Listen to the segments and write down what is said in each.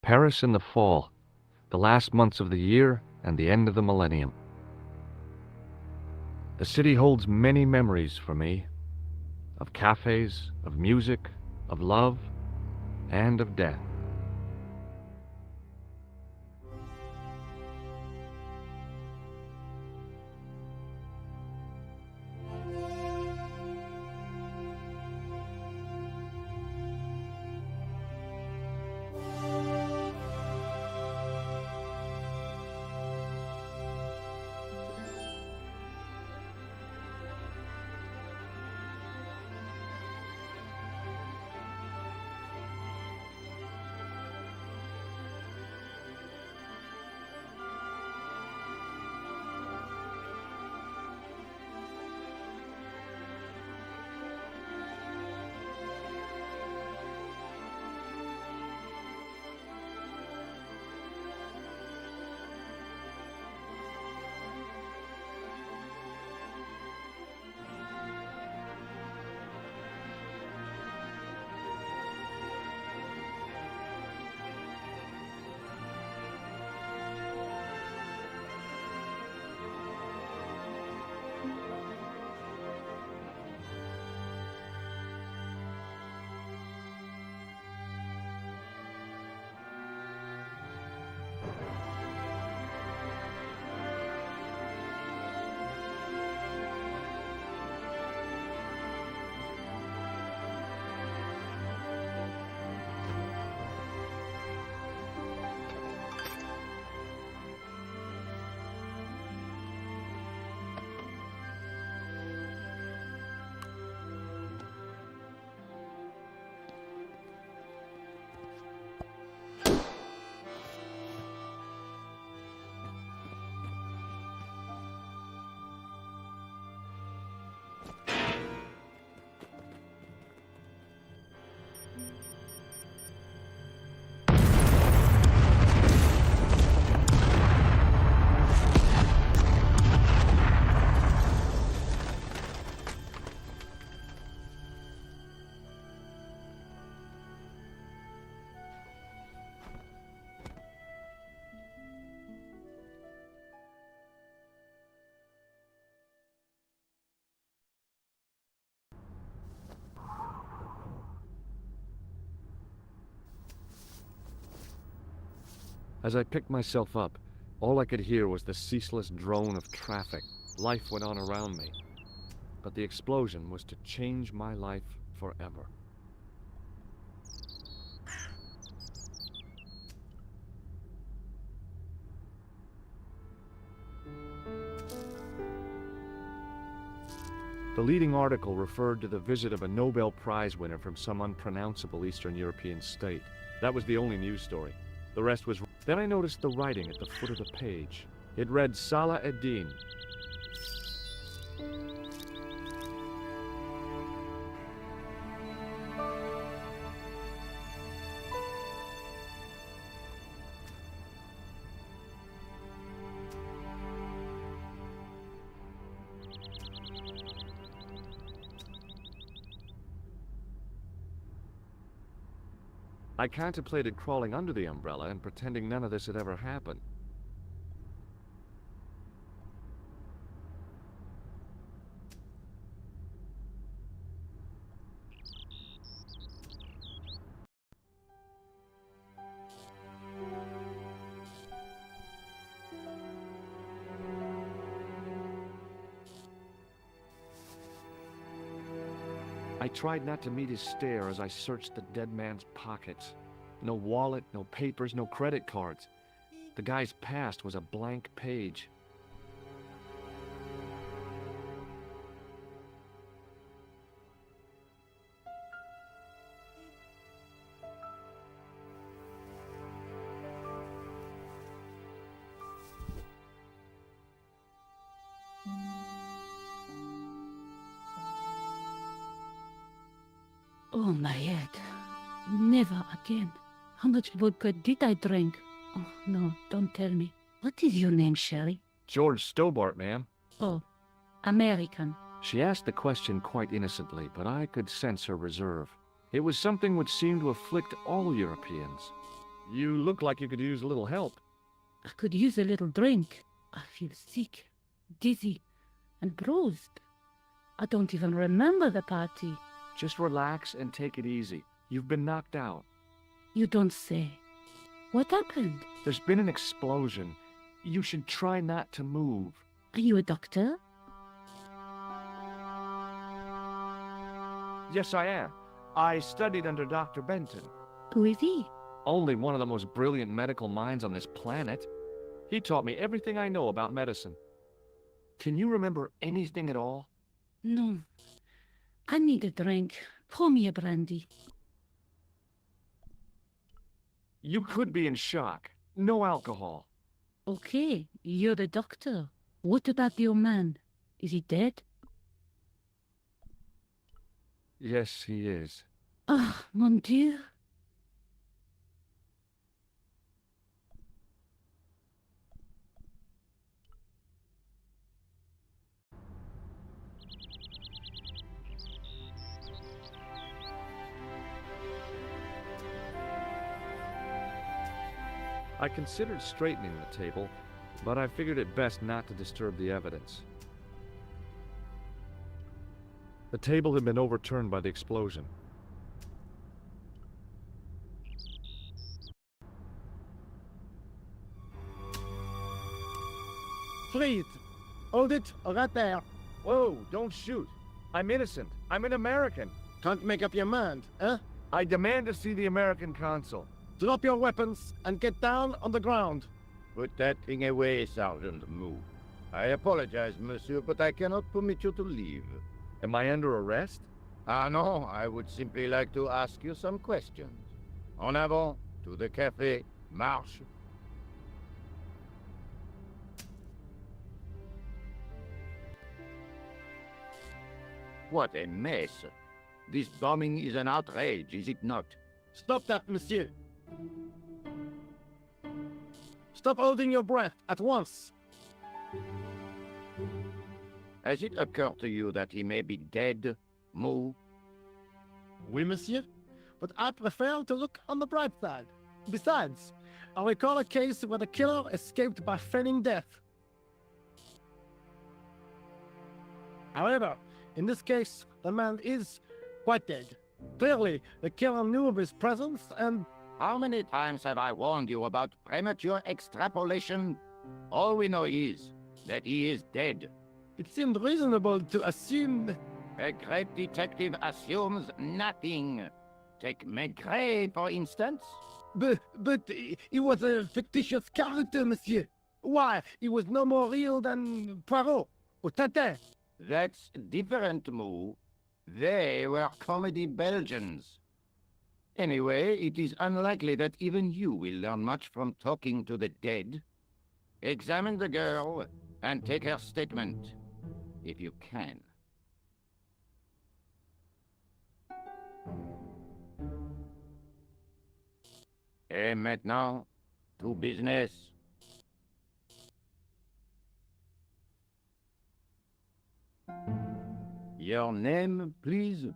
Paris in the fall, the last months of the year and the end of the millennium. The city holds many memories for me, of cafes, of music, of love, and of death. As I picked myself up, all I could hear was the ceaseless drone of traffic. Life went on around me. But the explosion was to change my life forever. The leading article referred to the visit of a Nobel Prize winner from some unpronounceable Eastern European state. That was the only news story. The rest was... Then I noticed the writing at the foot of the page. It read Salah ad-Din. I contemplated crawling under the umbrella and pretending none of this had ever happened. I tried not to meet his stare as I searched the dead man's pockets. No wallet, no papers, no credit cards. The guy's past was a blank page. Oh, my head. Never again. How much vodka did I drink? Oh, no, don't tell me. What is your name, Sherry? George Stobart, ma'am. Oh, American. She asked the question quite innocently, but I could sense her reserve. It was something which seemed to afflict all Europeans. You look like you could use a little help. I could use a little drink. I feel sick, dizzy, and bruised. I don't even remember the party. Just relax and take it easy. You've been knocked out. You don't say. What happened? There's been an explosion. You should try not to move. Are you a doctor? Yes, I am. I studied under Dr. Benton. Who is he? Only one of the most brilliant medical minds on this planet. He taught me everything I know about medicine. Can you remember anything at all? No. I need a drink. Pour me a brandy. You could be in shock. No alcohol. Okay, you're the doctor. What about your man? Is he dead? Yes, he is. Ah, mon Dieu. I considered straightening the table, but I figured it best not to disturb the evidence. The table had been overturned by the explosion. Freeze! Hold it, right there. Whoa, don't shoot. I'm innocent. I'm an American. Can't make up your mind, eh? I demand to see the American consul. Drop your weapons and get down on the ground. Put that thing away, Sergeant Moo. I apologize, monsieur, but I cannot permit you to leave. Am I under arrest? Ah, no, I would simply like to ask you some questions. En avant, to the café, marche. What a mess. This bombing is an outrage, is it not? Stop that, monsieur. Stop holding your breath at once. Has it occurred to you that he may be dead, Moo? Oui, monsieur. But I prefer to look on the bright side. Besides, I recall a case where the killer escaped by feigning death. However, in this case, the man is quite dead. Clearly, the killer knew of his presence and... How many times have I warned you about premature extrapolation? All we know is that he is dead. it seemed reasonable to assume... A great detective assumes nothing. Take Maigret, for instance. But he was a fictitious character, monsieur. Why, he was no more real than Poirot or Tintin. That's different, Moo. They were comedy Belgians. Anyway, it is unlikely that even you will learn much from talking to the dead. Examine the girl and take her statement, if you can. Et maintenant, to business. Your name, please?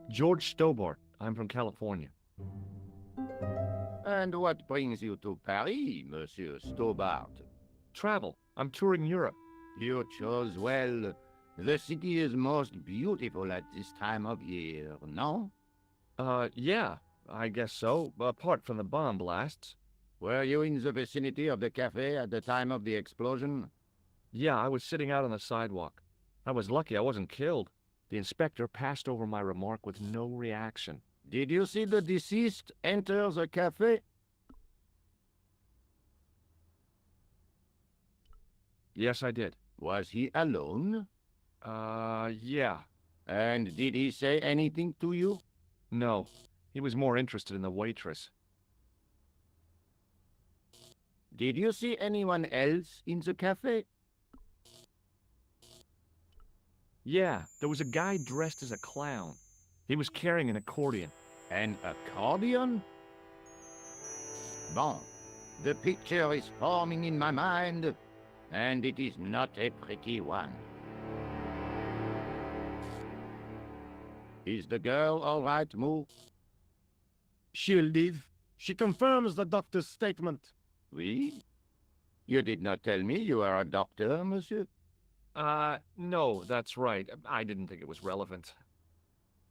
George Stobart. I'm from California. And what brings you to Paris, Monsieur Stobart? Travel. I'm touring Europe. You chose well. The city is most beautiful at this time of year, no? Yeah, I guess so, apart from the bomb blasts. Were you in the vicinity of the cafe at the time of the explosion? Yeah, I was sitting out on the sidewalk. I was lucky I wasn't killed. The inspector passed over my remark with no reaction. Did you see the deceased enter the cafe? Yes, I did. Was he alone? Yeah. And did he say anything to you? No. He was more interested in the waitress. Did you see anyone else in the cafe? Yeah, there was a guy dressed as a clown. He was carrying an accordion. An accordion? Bon, the picture is forming in my mind, and it is not a pretty one. Is the girl all right, Moo? She'll live. She confirms the doctor's statement. Oui? You did not tell me you are a doctor, monsieur? No, that's right. I didn't think it was relevant.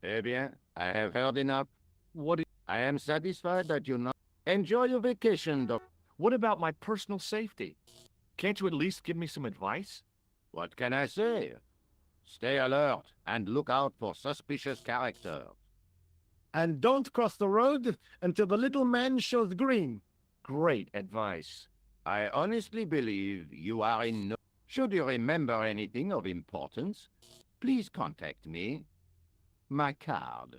Eh bien, I have heard enough. What I am satisfied that you not enjoy your vacation, doctor. What about my personal safety? Can't you at least give me some advice? What can I say? Stay alert and look out for suspicious characters. And don't cross the road until the little man shows green. Great advice. I honestly believe you are in no... Should you remember anything of importance, please contact me. My card.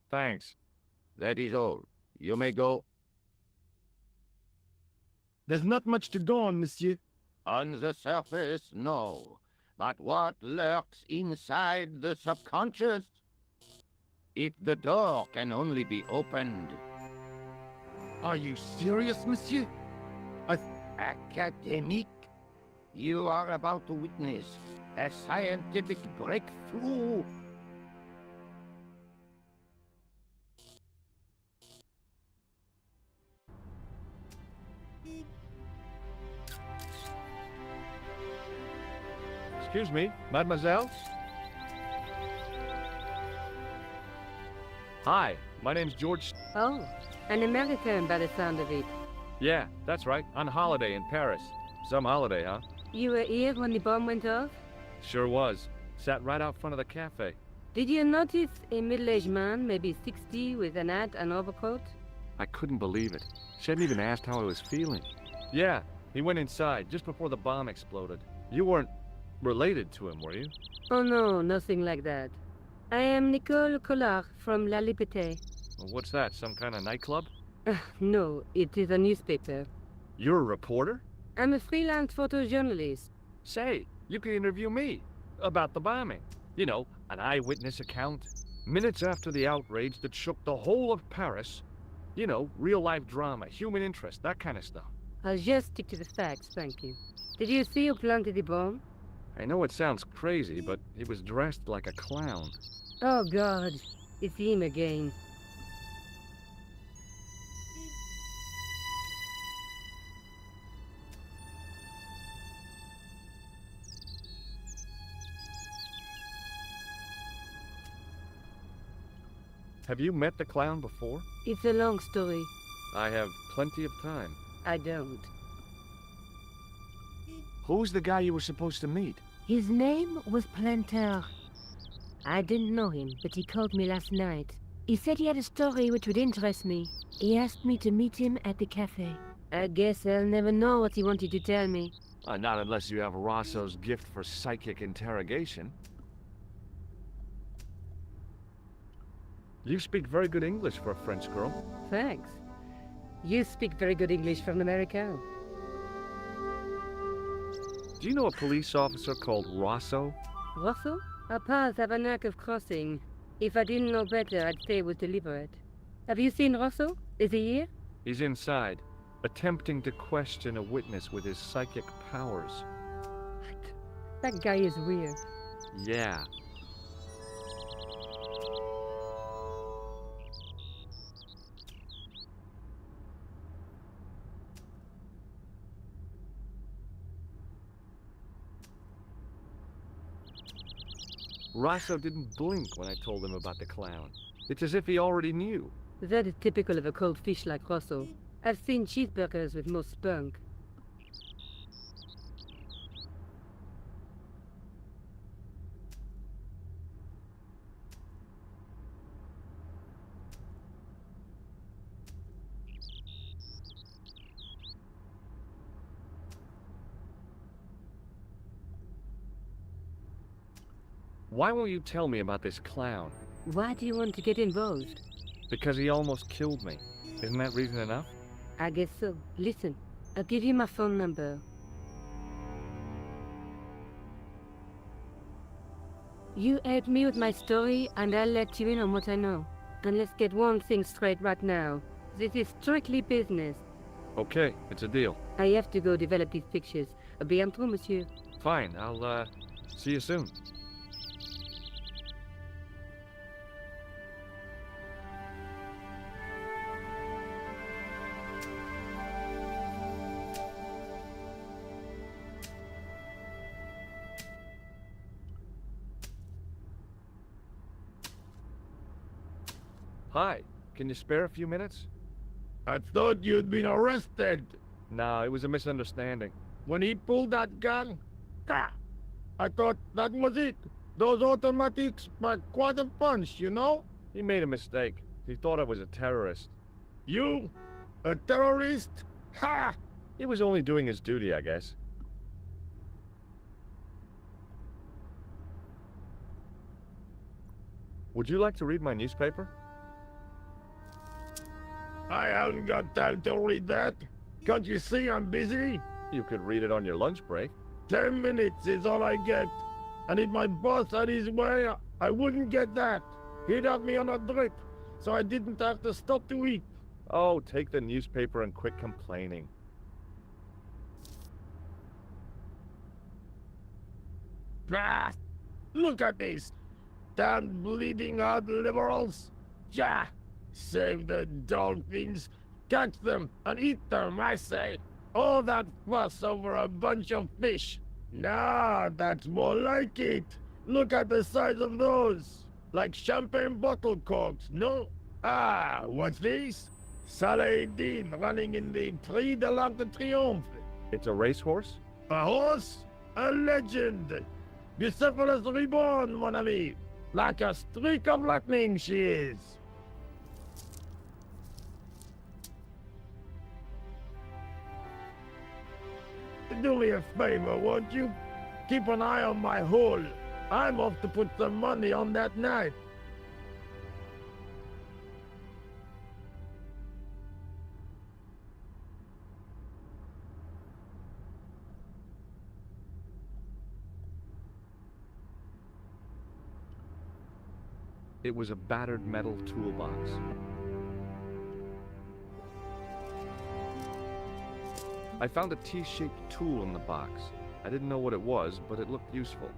Thanks. That is all. You may go. There's not much to go on, monsieur. On the surface, no. But what lurks inside the subconscious? If the door can only be opened... Are you serious, monsieur? Academic, you are about to witness a scientific breakthrough. Excuse me, mademoiselle? Hi, my name's George. Oh, an American by the sound of it. Yeah, that's right. On holiday in Paris. Some holiday, huh? You were here when the bomb went off? Sure was. Sat right out front of the cafe. Did you notice a middle-aged man, maybe 60, with an hat and overcoat? I couldn't believe it. She hadn't even asked how I was feeling. Yeah, he went inside just before the bomb exploded. You weren't related to him, were you? Oh no, nothing like that. I am Nicole Collard from La Liberté. What's that, some kind of nightclub? No, it is a newspaper. You're a reporter? I'm a freelance photojournalist. Say, you can interview me about the bombing. You know, an eyewitness account. Minutes after the outrage that shook the whole of Paris. You know, real-life drama, human interest, that kind of stuff. I'll just stick to the facts, thank you. Did you see who planted the bomb? I know it sounds crazy, but he was dressed like a clown. Oh God, it's him again. Have you met the clown before? It's a long story. I have plenty of time. I don't. Who's the guy you were supposed to meet? His name was Planter. I didn't know him, but he called me last night. He said he had a story which would interest me. He asked me to meet him at the cafe. I guess I'll never know what he wanted to tell me. Not unless you have Rosso's gift for psychic interrogation. You speak very good English for a French girl. Thanks. You speak very good English from America. Do you know a police officer called Rosso? Rosso? Our paths have a knack of crossing. If I didn't know better, I'd say it was deliberate. Have you seen Rosso? Is he here? He's inside, attempting to question a witness with his psychic powers. What? That guy is weird. Yeah. Rosso didn't blink when I told him about the clown. It's as if he already knew. That is typical of a cold fish like Rosso. I've seen cheeseburgers with more spunk. Why won't you tell me about this clown? Why do you want to get involved? Because he almost killed me. Isn't that reason enough? I guess so. Listen, I'll give you my phone number. You help me with my story, and I'll let you in on what I know. And let's get one thing straight right now. This is strictly business. Okay, it's a deal. I have to go develop these pictures. À bientôt, monsieur. Fine, I'll, see you soon. Hi, can you spare a few minutes? I thought you'd been arrested. Nah, it was a misunderstanding. When he pulled that gun, I thought that was it. Those automatics pack quite a punch, you know? He made a mistake. He thought I was a terrorist. You? A terrorist? Ha! He was only doing his duty, I guess. Would you like to read my newspaper? I haven't got time to read that. Can't you see I'm busy? You could read it on your lunch break. 10 minutes is all I get. And if my boss had his way, I wouldn't get that. He'd have me on a drip, so I didn't have to stop to eat. Oh, take the newspaper and quit complaining. Ah, look at this. Damn bleeding heart liberals. Yeah, save the dolphins. Catch them and eat them, I say. All that fuss over a bunch of fish. Nah, that's more like it. Look at the size of those. Like champagne bottle corks, no? Ah, what's this? Saladin running in the Prix de l'Arc de Triomphe. It's a racehorse? A horse? A legend. Bucephalus reborn, mon ami. Like a streak of lightning she is. Do me a favor, won't you? Keep an eye on my hole. I'm off to put some money on that knife. It was a battered metal toolbox. I found a T-shaped tool in the box. I didn't know what it was, but it looked useful.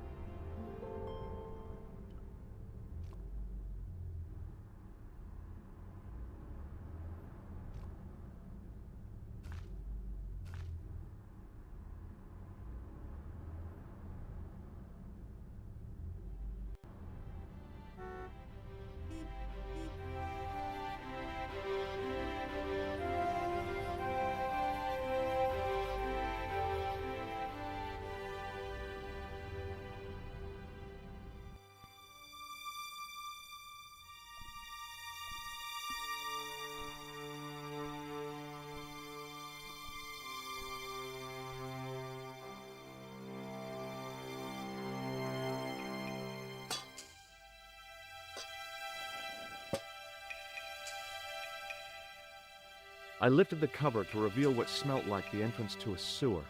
I lifted the cover to reveal what smelt like the entrance to a sewer.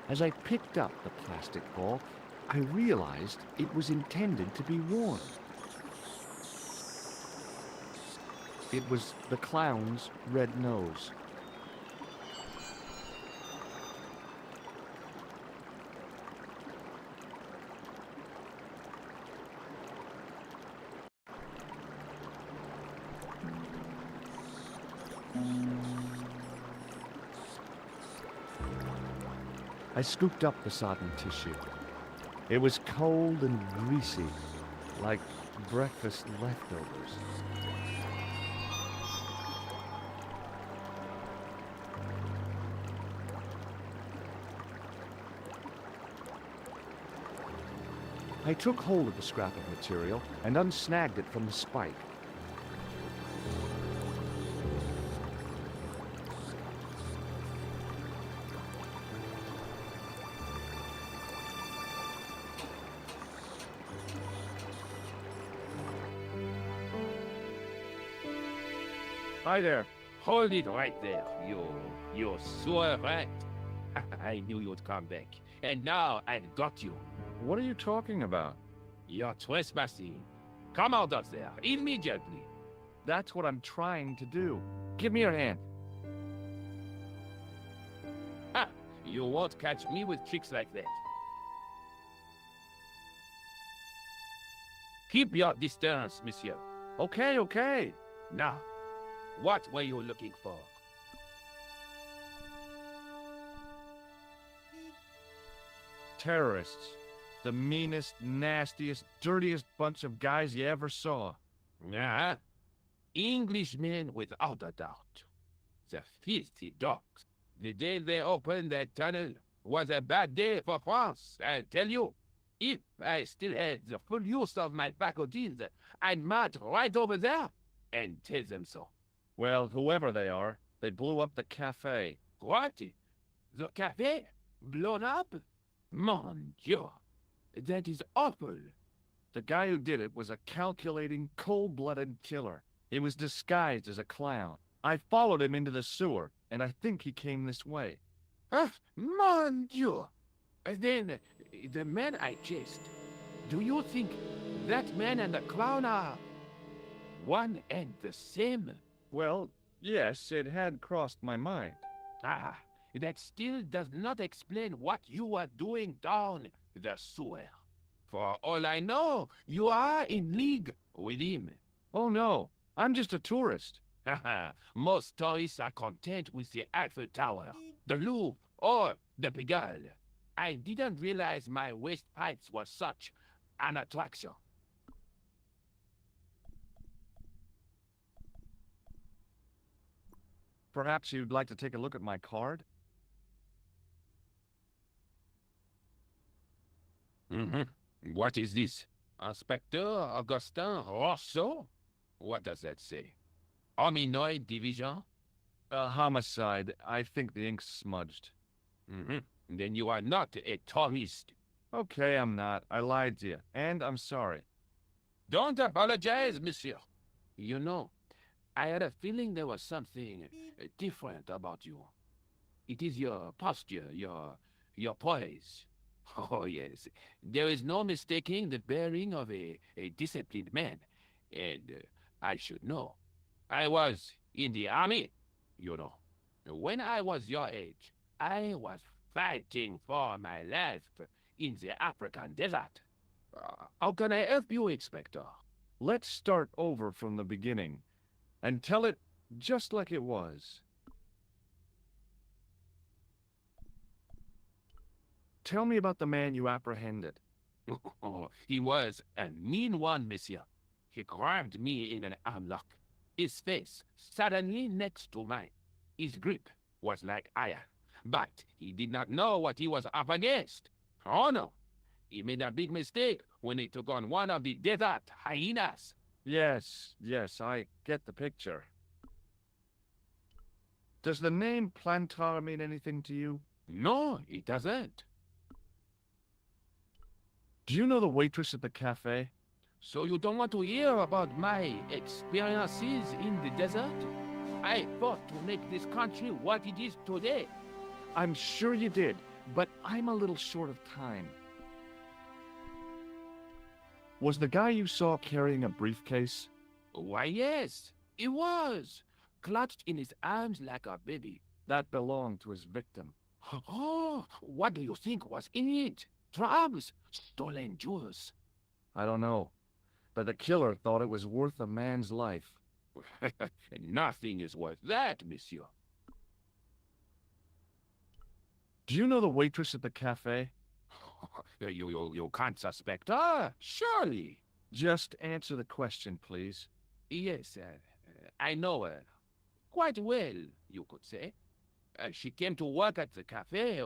As I picked up the plastic ball, I realized it was intended to be worn. It was the clown's red nose. I scooped up the sodden tissue. It was cold and greasy, like breakfast leftovers. I took hold of the scrap of material and unsnagged it from the spike. Hi there. Hold it right there, you sewer rat. I knew you'd come back. And now I've got you. What are you talking about? You're trespassing. Come out of there, immediately. That's what I'm trying to do. Give me your hand. Ha! You won't catch me with tricks like that. Keep your distance, monsieur. Okay, okay. Now, what were you looking for? Terrorists. The meanest, nastiest, dirtiest bunch of guys you ever saw. Yeah, Englishmen without a doubt. The filthy dogs. The day they opened that tunnel was a bad day for France, I tell you. If I still had the full use of my faculties, I'd march right over there and tell them so. Well, whoever they are, they blew up the cafe. What? The cafe? Blown up? Mon Dieu. That is awful. The guy who did it was a calculating, cold-blooded killer. He was disguised as a clown. I followed him into the sewer, and I think he came this way. Ah, mon Dieu. Then, the man I chased, do you think that man and the clown are one and the same? Well, yes, it had crossed my mind. Ah, that still does not explain what you were doing down the sewer. For all I know, you are in league with him. Oh no, I'm just a tourist. Haha, most tourists are content with the Eiffel Tower, the Louvre, or the Pigalle. I didn't realize my waste pipes were such an attraction. Perhaps you'd like to take a look at my card? What is this? Inspector Augustin Rousseau? What does that say? Hominoid Division? Homicide. I think the ink's smudged. Then you are not a tourist. Okay, I'm not. I lied to you, and I'm sorry. Don't apologize, monsieur. You know, I had a feeling there was something different about you. It is your posture, your poise. Oh, yes. There is no mistaking the bearing of a disciplined man. And I should know. I was in the army, you know. When I was your age, I was fighting for my life in the African desert. How can I help you, Inspector? Let's start over from the beginning and tell it just like it was. Tell me about the man you apprehended. Oh, he was a mean one, monsieur. He grabbed me in an armlock. His face suddenly next to mine. His grip was like iron, but he did not know what he was up against. Oh no, he made a big mistake when he took on one of the desert hyenas. Yes, I get the picture. Does the name Plantar mean anything to you? No, it doesn't. Do you know the waitress at the cafe? So you don't want to hear about my experiences in the desert? I fought to make this country what it is today. I'm sure you did, but I'm a little short of time. Was the guy you saw carrying a briefcase? Why, yes, it was. Clutched in his arms like a baby. That belonged to his victim. Oh, what do you think was in it? Drugs? Stolen jewels? I don't know, but the killer thought it was worth a man's life. Nothing is worth that, monsieur. Do you know the waitress at the cafe? You can't suspect her, surely. Just answer the question, please. Yes, I know her. Quite well, you could say. She came to work at the cafe,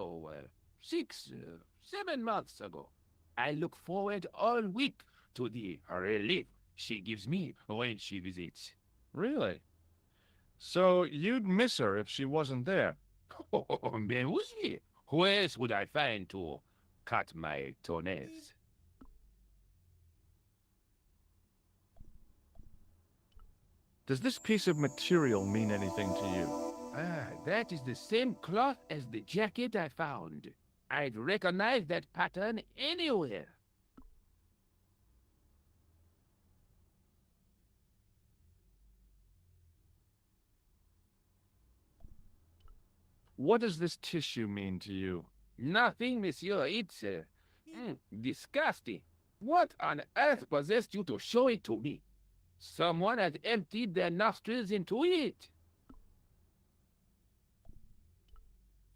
7 months ago. I look forward all week to the relief she gives me when she visits. Really? So you'd miss her if she wasn't there? Oh, mais oui. Who else would I find to cut my toenails? Does this piece of material mean anything to you? That is the same cloth as the jacket I found. I'd recognize that pattern anywhere. What does this tissue mean to you? Nothing, monsieur. It's disgusting. What on earth possessed you to show it to me? Someone had emptied their nostrils into it.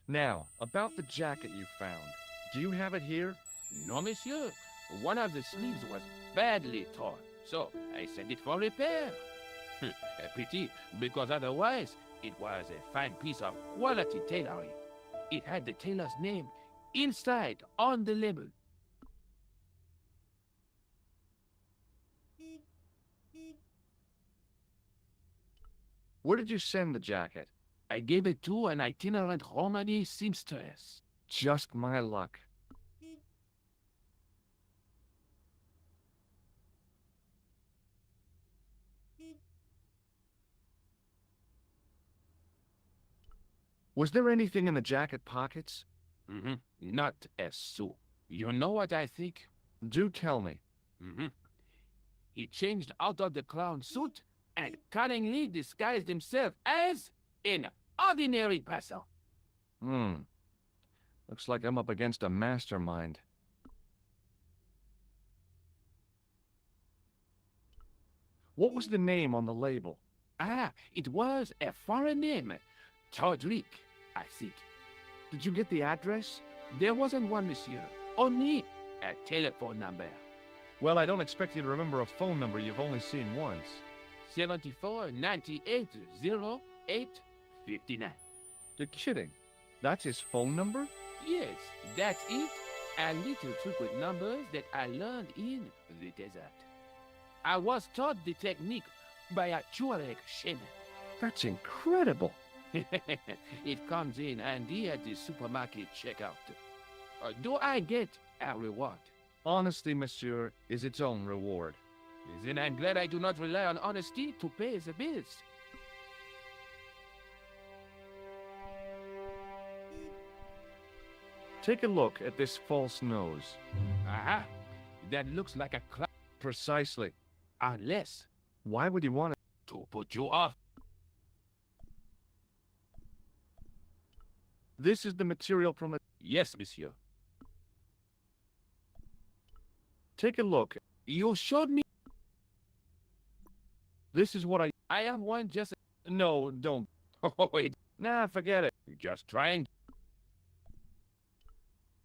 Now, about the jacket you found. Do you have it here? No, monsieur. One of the sleeves was badly torn, so I sent it for repair. A pity, because otherwise it was a fine piece of quality tailoring. It had the tailor's name inside on the label. Where did you send the jacket? I gave it to an itinerant Romany seamstress. Just my luck. Was there anything in the jacket pockets? Not a sou. You know what I think? Do tell me. He changed out of the clown suit and cunningly disguised himself as an ordinary person. Looks like I'm up against a mastermind. What was the name on the label? Ah, it was a foreign name. Todrick, I think. Did you get the address? There wasn't one, monsieur. Only a telephone number. Well, I don't expect you to remember a phone number you've only seen once. 74 98 08 59. You're kidding. That's his phone number? Yes, that's it. A little trick with numbers that I learned in the desert. I was taught the technique by a Tuareg shaman. That's incredible. It comes in handy at the supermarket checkout. Do I get a reward? Honesty, monsieur, is its own reward. Then I'm glad I do not rely on honesty to pay the bills. Take a look at this false nose. Aha! That looks like a clown. Precisely. Unless Why would you want it? to put you off. This is the material from the... Yes, monsieur. Take a look. You showed me. This is what I have one just. No, don't. Oh, wait. Nah, forget it. Just trying.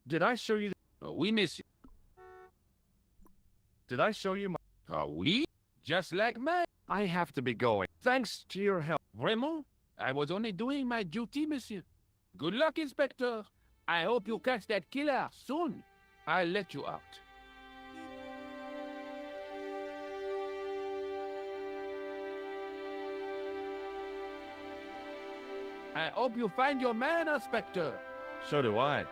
Did I show you... We miss you. Did I show you my... We? Just like mine. I have to be going. Thanks to your help. Vraiment? I was only doing my duty, monsieur. Good luck, Inspector. I hope you catch that killer soon. I'll let you out. I hope you find your man, Inspector. So do I.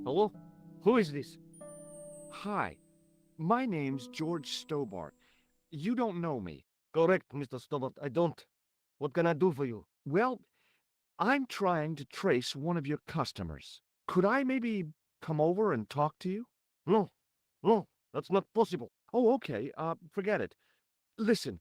Hello? Who is this? Hi. My name's George Stobart. You don't know me. Correct, Mr. Stobart. I don't. What can I do for you? Well, I'm trying to trace one of your customers. Could I maybe come over and talk to you? No. No, that's not possible. Oh, okay. Forget it. Listen,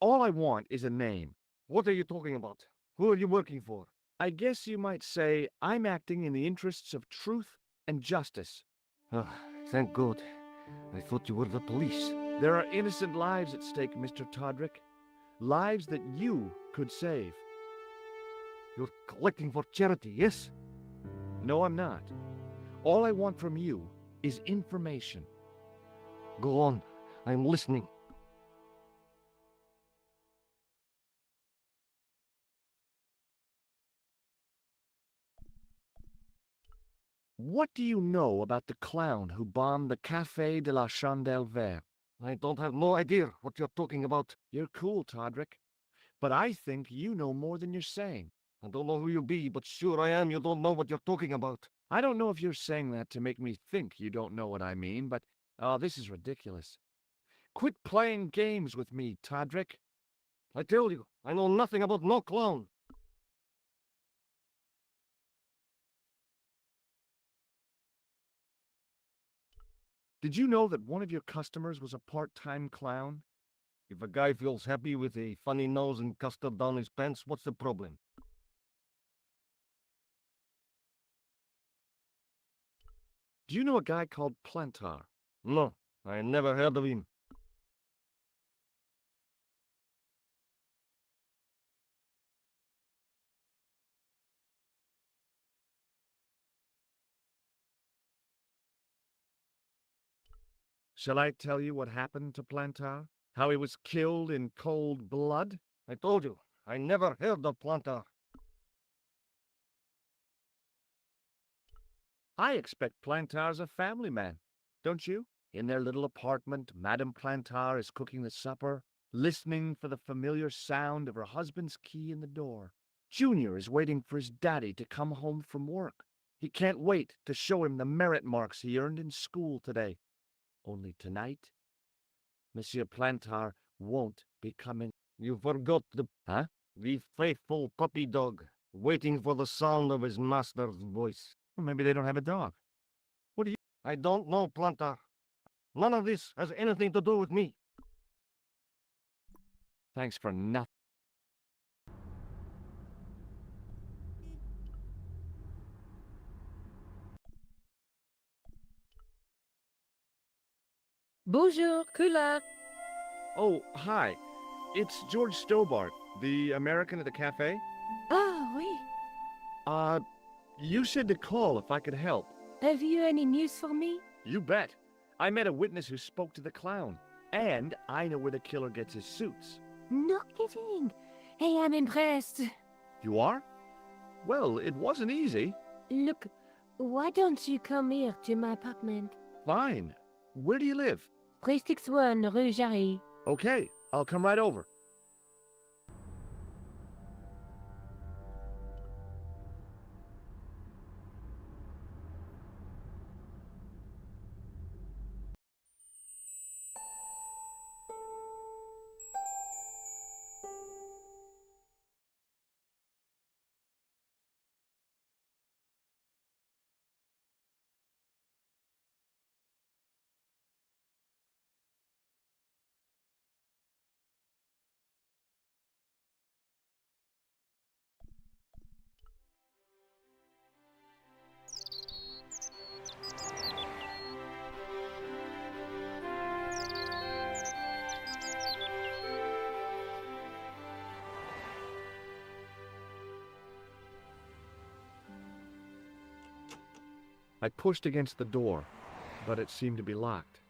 all I want is a name. What are you talking about? Who are you working for? I guess you might say I'm acting in the interests of truth and justice. Ah, thank God. I thought you were the police. There are innocent lives at stake, Mr. Todrick. Lives that you could save. You're collecting for charity, yes? No, I'm not. All I want from you is information. Go on. I'm listening. What do you know about the clown who bombed the Café de la Chandelle Verte? I don't have no idea what you're talking about. You're cool, Todrick. But I think you know more than you're saying. I don't know who you be, but sure I am you don't know what you're talking about. I don't know if you're saying that to make me think you don't know what I mean, but oh, this is ridiculous. Quit playing games with me, Todrick. I tell you, I know nothing about no clown. Did you know that one of your customers was a part-time clown? If a guy feels happy with a funny nose and custard down his pants, what's the problem? Do you know a guy called Plantar? No, I never heard of him. Shall I tell you what happened to Plantar? How he was killed in cold blood? I told you, I never heard of Plantar. I expect Plantar's a family man, don't you? In their little apartment, Madame Plantar is cooking the supper, listening for the familiar sound of her husband's key in the door. Junior is waiting for his daddy to come home from work. He can't wait to show him the merit marks he earned in school today. Only tonight, Monsieur Plantar won't be coming. You forgot Huh? the faithful puppy dog, waiting for the sound of his master's voice. Well, maybe they don't have a dog. I don't know, Plantar. None of this has anything to do with me. Thanks for nothing. Bonjour, Kula. Oh, hi. It's George Stobart, the American at the cafe. Ah, oui. You said to call if I could help. Have you any news for me? You bet. I met a witness who spoke to the clown. And I know where the killer gets his suits. No kidding. Hey, I'm impressed. You are? Well, it wasn't easy. Look, why don't you come here to my apartment? Fine. Where do you live? 361 Rue Jarry. Okay, I'll come right over. I pushed against the door, but it seemed to be locked.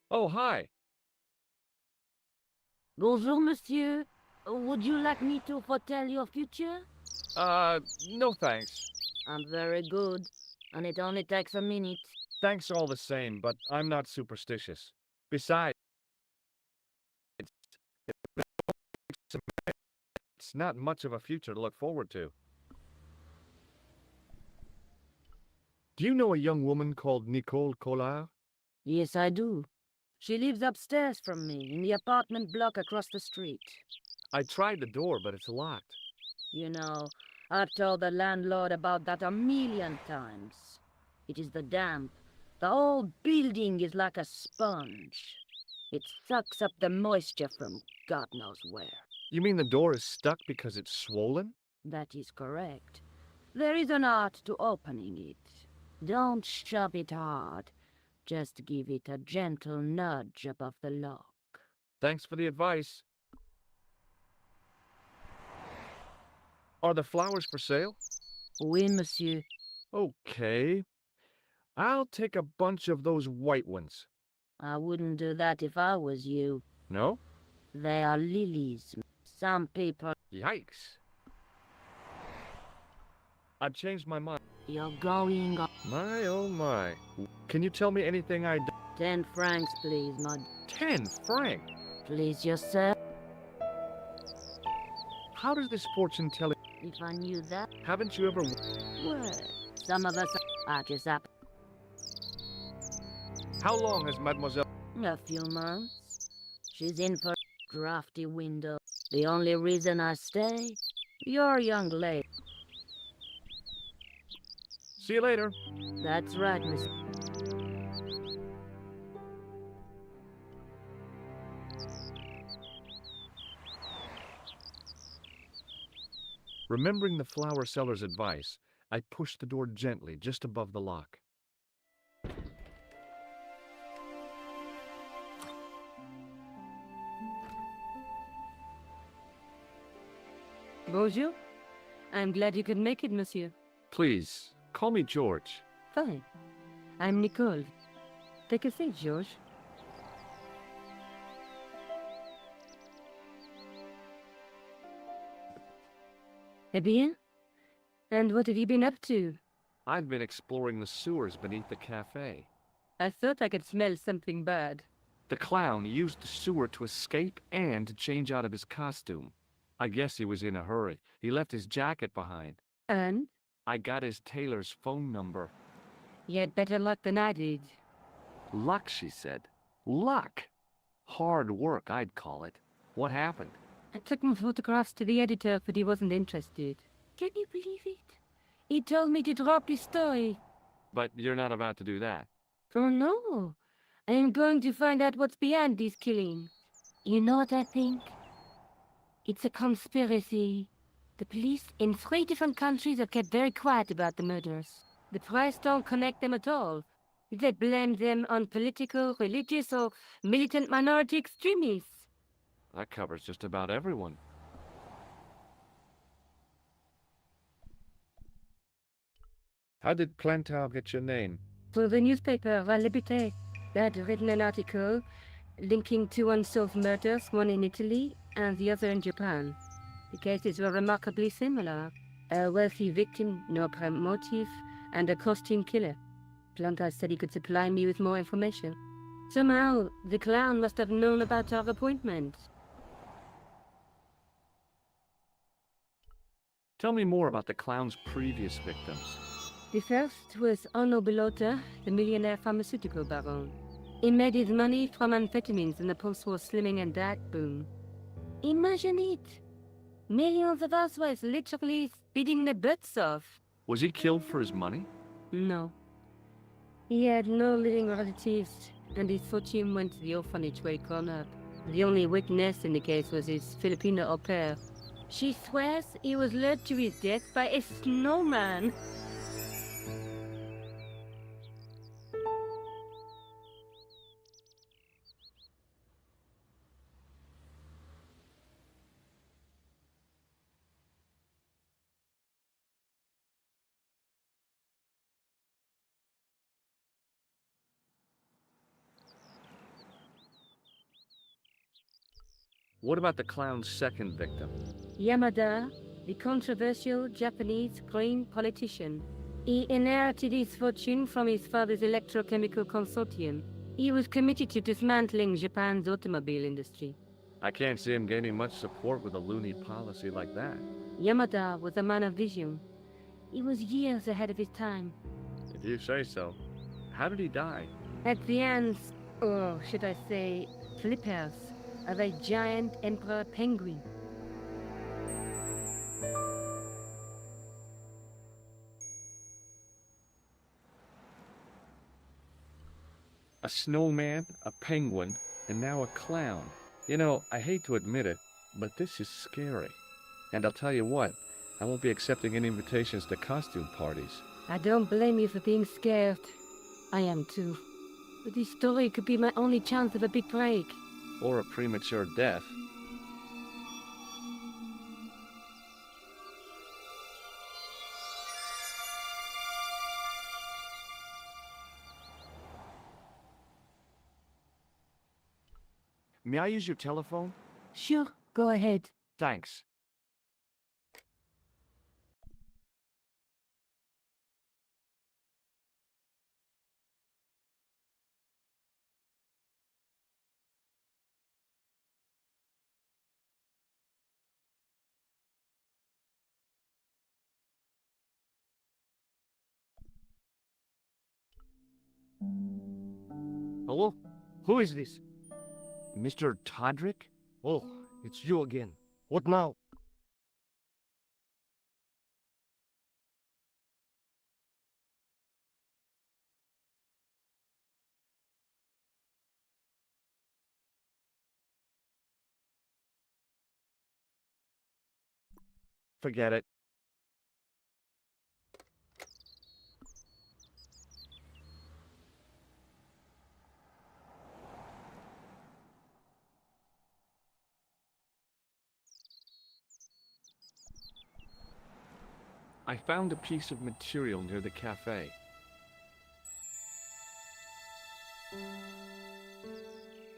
Oh, hi. Bonjour, monsieur. Would you like me to foretell your future? No thanks. I'm very good, and it only takes a minute. Thanks all the same, but I'm not superstitious. Besides, it's not much of a future to look forward to. Do you know a young woman called Nicole Collard? Yes, I do. She lives upstairs from me, in the apartment block across the street. I tried the door, but it's locked. You know, I've told the landlord about that a million times. It is the damp. The whole building is like a sponge. It sucks up the moisture from God knows where. You mean the door is stuck because it's swollen? That is correct. There is an art to opening it. Don't shove it hard. Just give it a gentle nudge above the lock. Thanks for the advice. Are the flowers for sale? Oui, monsieur. Okay. I'll take a bunch of those white ones. I wouldn't do that if I was you. No? They are lilies. Some people... Yikes. I've changed my mind. You're going on... My, oh my. Can you tell me anything I... 10 francs, please, my... 10 franc? Please yourself. How does this fortune telling... If I knew that... Haven't you ever... Well, some of us are just up. How long has Mademoiselle... A few months. She's in for a drafty window. The only reason I stay, you're a young lady. See you later. That's right, Miss. Remembering the flower seller's advice, I pushed the door gently just above the lock. Bonjour. I'm glad you could make it, monsieur. Please, call me George. Fine. I'm Nicole. Take a seat, George. Eh bien? And what have you been up to? I've been exploring the sewers beneath the cafe. I thought I could smell something bad. The clown used the sewer to escape and to change out of his costume. I guess he was in a hurry. He left his jacket behind. And? I got his tailor's phone number. You had better luck than I did. Luck, she said. Luck! Hard work, I'd call it. What happened? I took my photographs to the editor, but he wasn't interested. Can you believe it? He told me to drop the story. But you're not about to do that. Oh no. I am going to find out what's behind these killings. You know what I think? It's a conspiracy. The police in 3 different countries have kept very quiet about the murders. The press don't connect them at all. They blame them on political, religious, or militant minority extremists. That covers just about everyone. How did Plantar get your name? For the newspaper, La Liberté, they had written an article linking 2 unsolved murders, one in Italy and the other in Japan. The cases were remarkably similar. A wealthy victim, no apparent motive, and a costume killer. Plantar said he could supply me with more information. Somehow, the clown must have known about our appointment. Tell me more about the clown's previous victims. The first was Onno Bellotta, the millionaire pharmaceutical baron. He made his money from amphetamines in the post-war slimming and diet boom. Imagine it! Millions of housewives literally speeding their butts off. Was he killed for his money? No. He had no living relatives, and his fortune went to the orphanage where he grown up. The only witness in the case was his Filipino au pair. She swears he was lured to his death by a snowman. What about the clown's second victim? Yamada, the controversial Japanese green politician. He inherited his fortune from his father's electrochemical consortium. He was committed to dismantling Japan's automobile industry. I can't see him gaining much support with a loony policy like that. Yamada was a man of vision. He was years ahead of his time. If you say so. How did he die? At the hands, or should I say, flippers, of a giant emperor penguin. A snowman, a penguin, and now a clown. You know, I hate to admit it, but this is scary. And I'll tell you what, I won't be accepting any invitations to costume parties. I don't blame you for being scared. I am too. But this story could be my only chance of a big break. Or a premature death. May I use your telephone? Sure, go ahead. Thanks. Hello? Who is this? Mr. Todrick? Oh, it's you again. What now? Forget it. I found a piece of material near the cafe.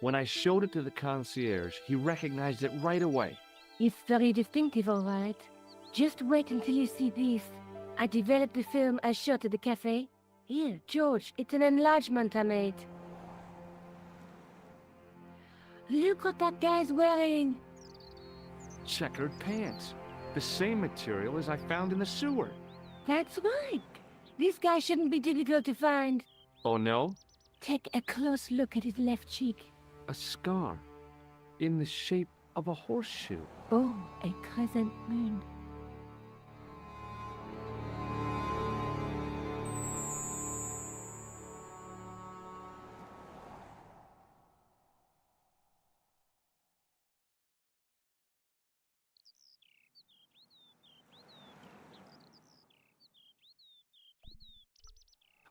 When I showed it to the concierge, he recognized it right away. It's very distinctive, all right. Just wait until you see this. I developed the film I shot at the cafe. Here, George, it's an enlargement I made. Look what that guy's wearing. Checkered pants. The same material as I found in the sewer. That's right. This guy shouldn't be difficult to find. Oh no? Take a close look at his left cheek. A scar. In the shape of a horseshoe. Oh, a crescent moon.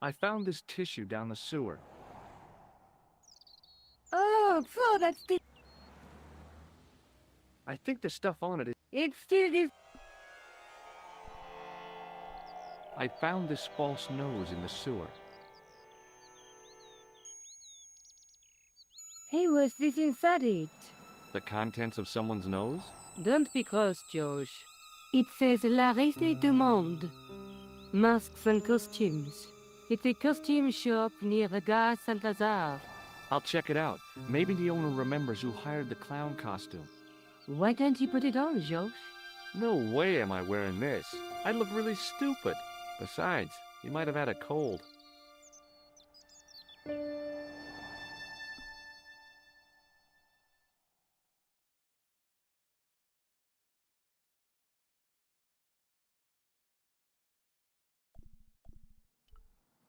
I found this tissue down the sewer. Oh, so that's the... I think the stuff on it is... It's still this... I found this false nose in the sewer. Hey, what's this inside it? The contents of someone's nose? Don't be cross, George. It says La Risée du Monde. Masks and costumes. It's a costume shop near the Gare Saint-Lazare. I'll check it out. Maybe the owner remembers who hired the clown costume. Why don't you put it on, George? No way am I wearing this. I'd look really stupid. Besides, he might have had a cold.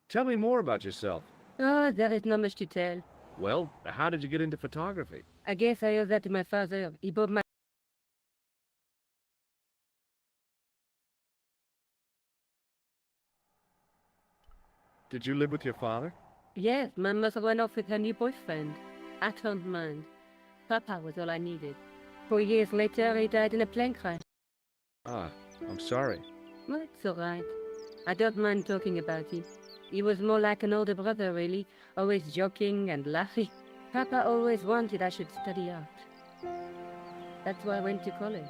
Tell me more about yourself. Oh, there is not much to tell. Well, how did you get into photography? I guess I owe that to my father. He bought my... Did you live with your father? Yes, my mother went off with her new boyfriend. I don't mind. Papa was all I needed. 4 years later, he died in a plane crash. Ah, I'm sorry. Well, it's all right. I don't mind talking about it. He was more like an older brother, really, always joking and laughing. Papa always wanted I should study art. That's why I went to college.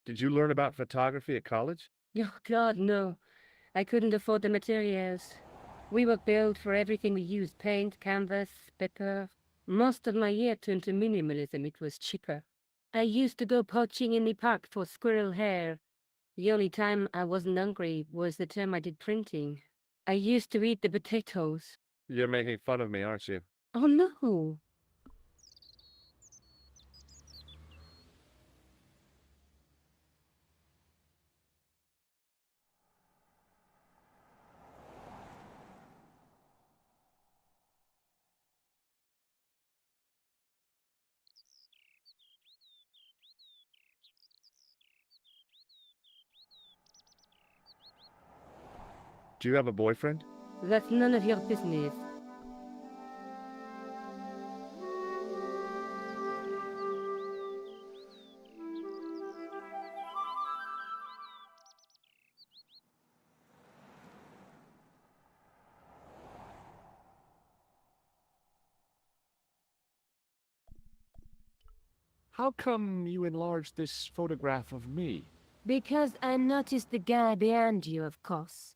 Did you learn about photography at college? Oh, God, no. I couldn't afford the materials. We were billed for everything we used, paint, canvas, paper. Most of my year turned to minimalism. It was cheaper. I used to go poaching in the park for squirrel hair. The only time I wasn't hungry was the time I did printing. I used to eat the potatoes. You're making fun of me, aren't you? Oh, no. Do you have a boyfriend? That's none of your business. How come you enlarged this photograph of me? Because I noticed the guy behind you, of course.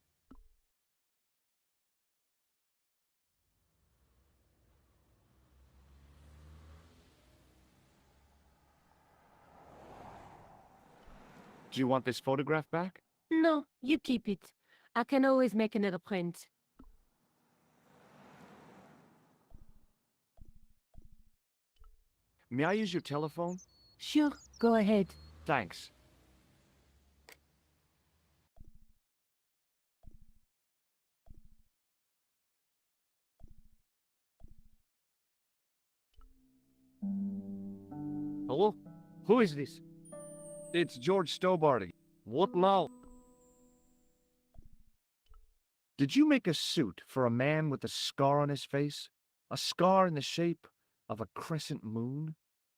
Do you want this photograph back? No, you keep it. I can always make another print. May I use your telephone? Sure, go ahead. Thanks. Hello? Who is this? It's George Stobart. What now? Did you make a suit for a man with a scar on his face? A scar in the shape of a crescent moon?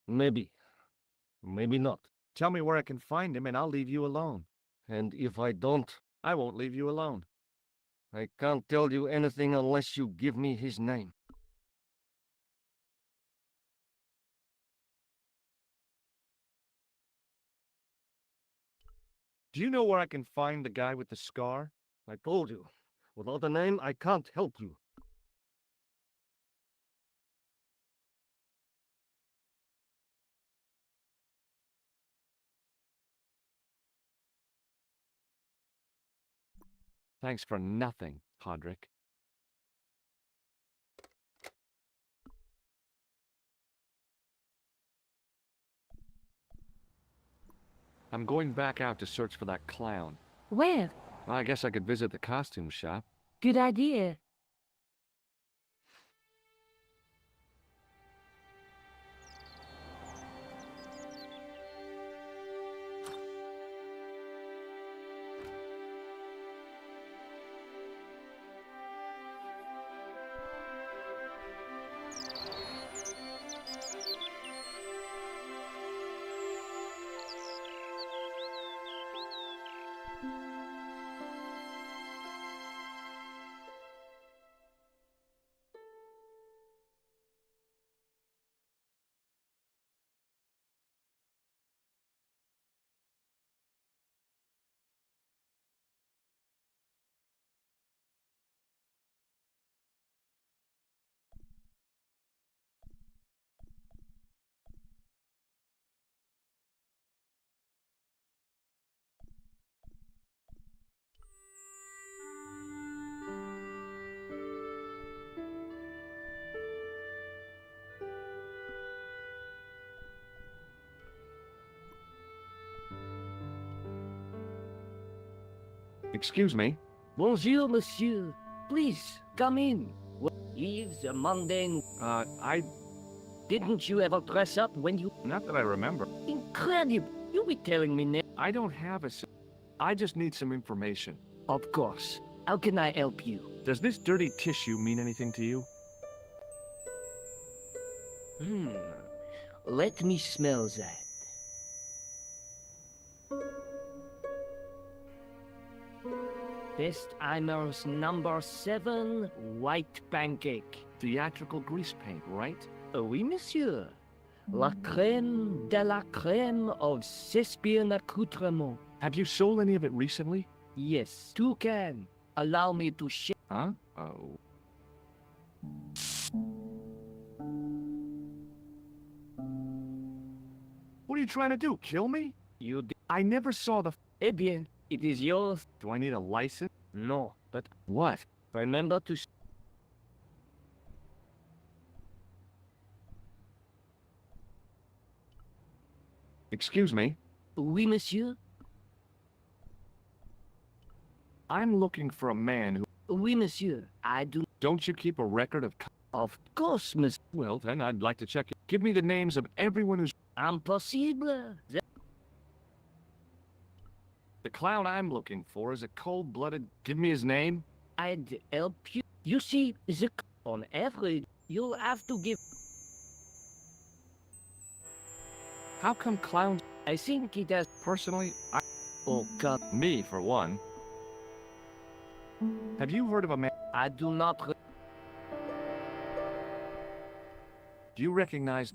Maybe. Maybe not. Tell me where I can find him and I'll leave you alone. And if I don't, I won't leave you alone. I can't tell you anything unless you give me his name. Do you know where I can find the guy with the scar? I told you. Without a name, I can't help you. Thanks for nothing, Hodrick. I'm going back out to search for that clown. Where? Well, I guess I could visit the costume shop. Good idea. Excuse me? Bonjour, monsieur. Please, come in. Yves, a mundane... Didn't you ever dress up when you... Not that I remember. Incredible. You be telling me now. I don't have a... I just need some information. Of course. How can I help you? Does this dirty tissue mean anything to you? Let me smell that. Bestheimer's number 7 white pancake. Theatrical grease paint, right? Oui, monsieur. La crème de la crème of Cespian accoutrement. Have you sold any of it recently? Yes, 2 can. Allow me to share. Huh? Oh. What are you trying to do, kill me? You did. I never saw the... Eh bien, it is yours. Do I need a license? No, but What? remember to... Excuse me? Oui, monsieur. I'm looking for a man who... Oui, monsieur. I do... Don't you keep a record of... Of course, monsieur. Well, then I'd like to check it. Give me the names of everyone who's... Impossible. The clown I'm looking for is a cold-blooded... Give me his name. I'd help you. You see, on every... You'll have to give... How come clowns... I think it has... Personally, Oh, God. me, for one. Have you heard of a man... I do not... Do you recognize...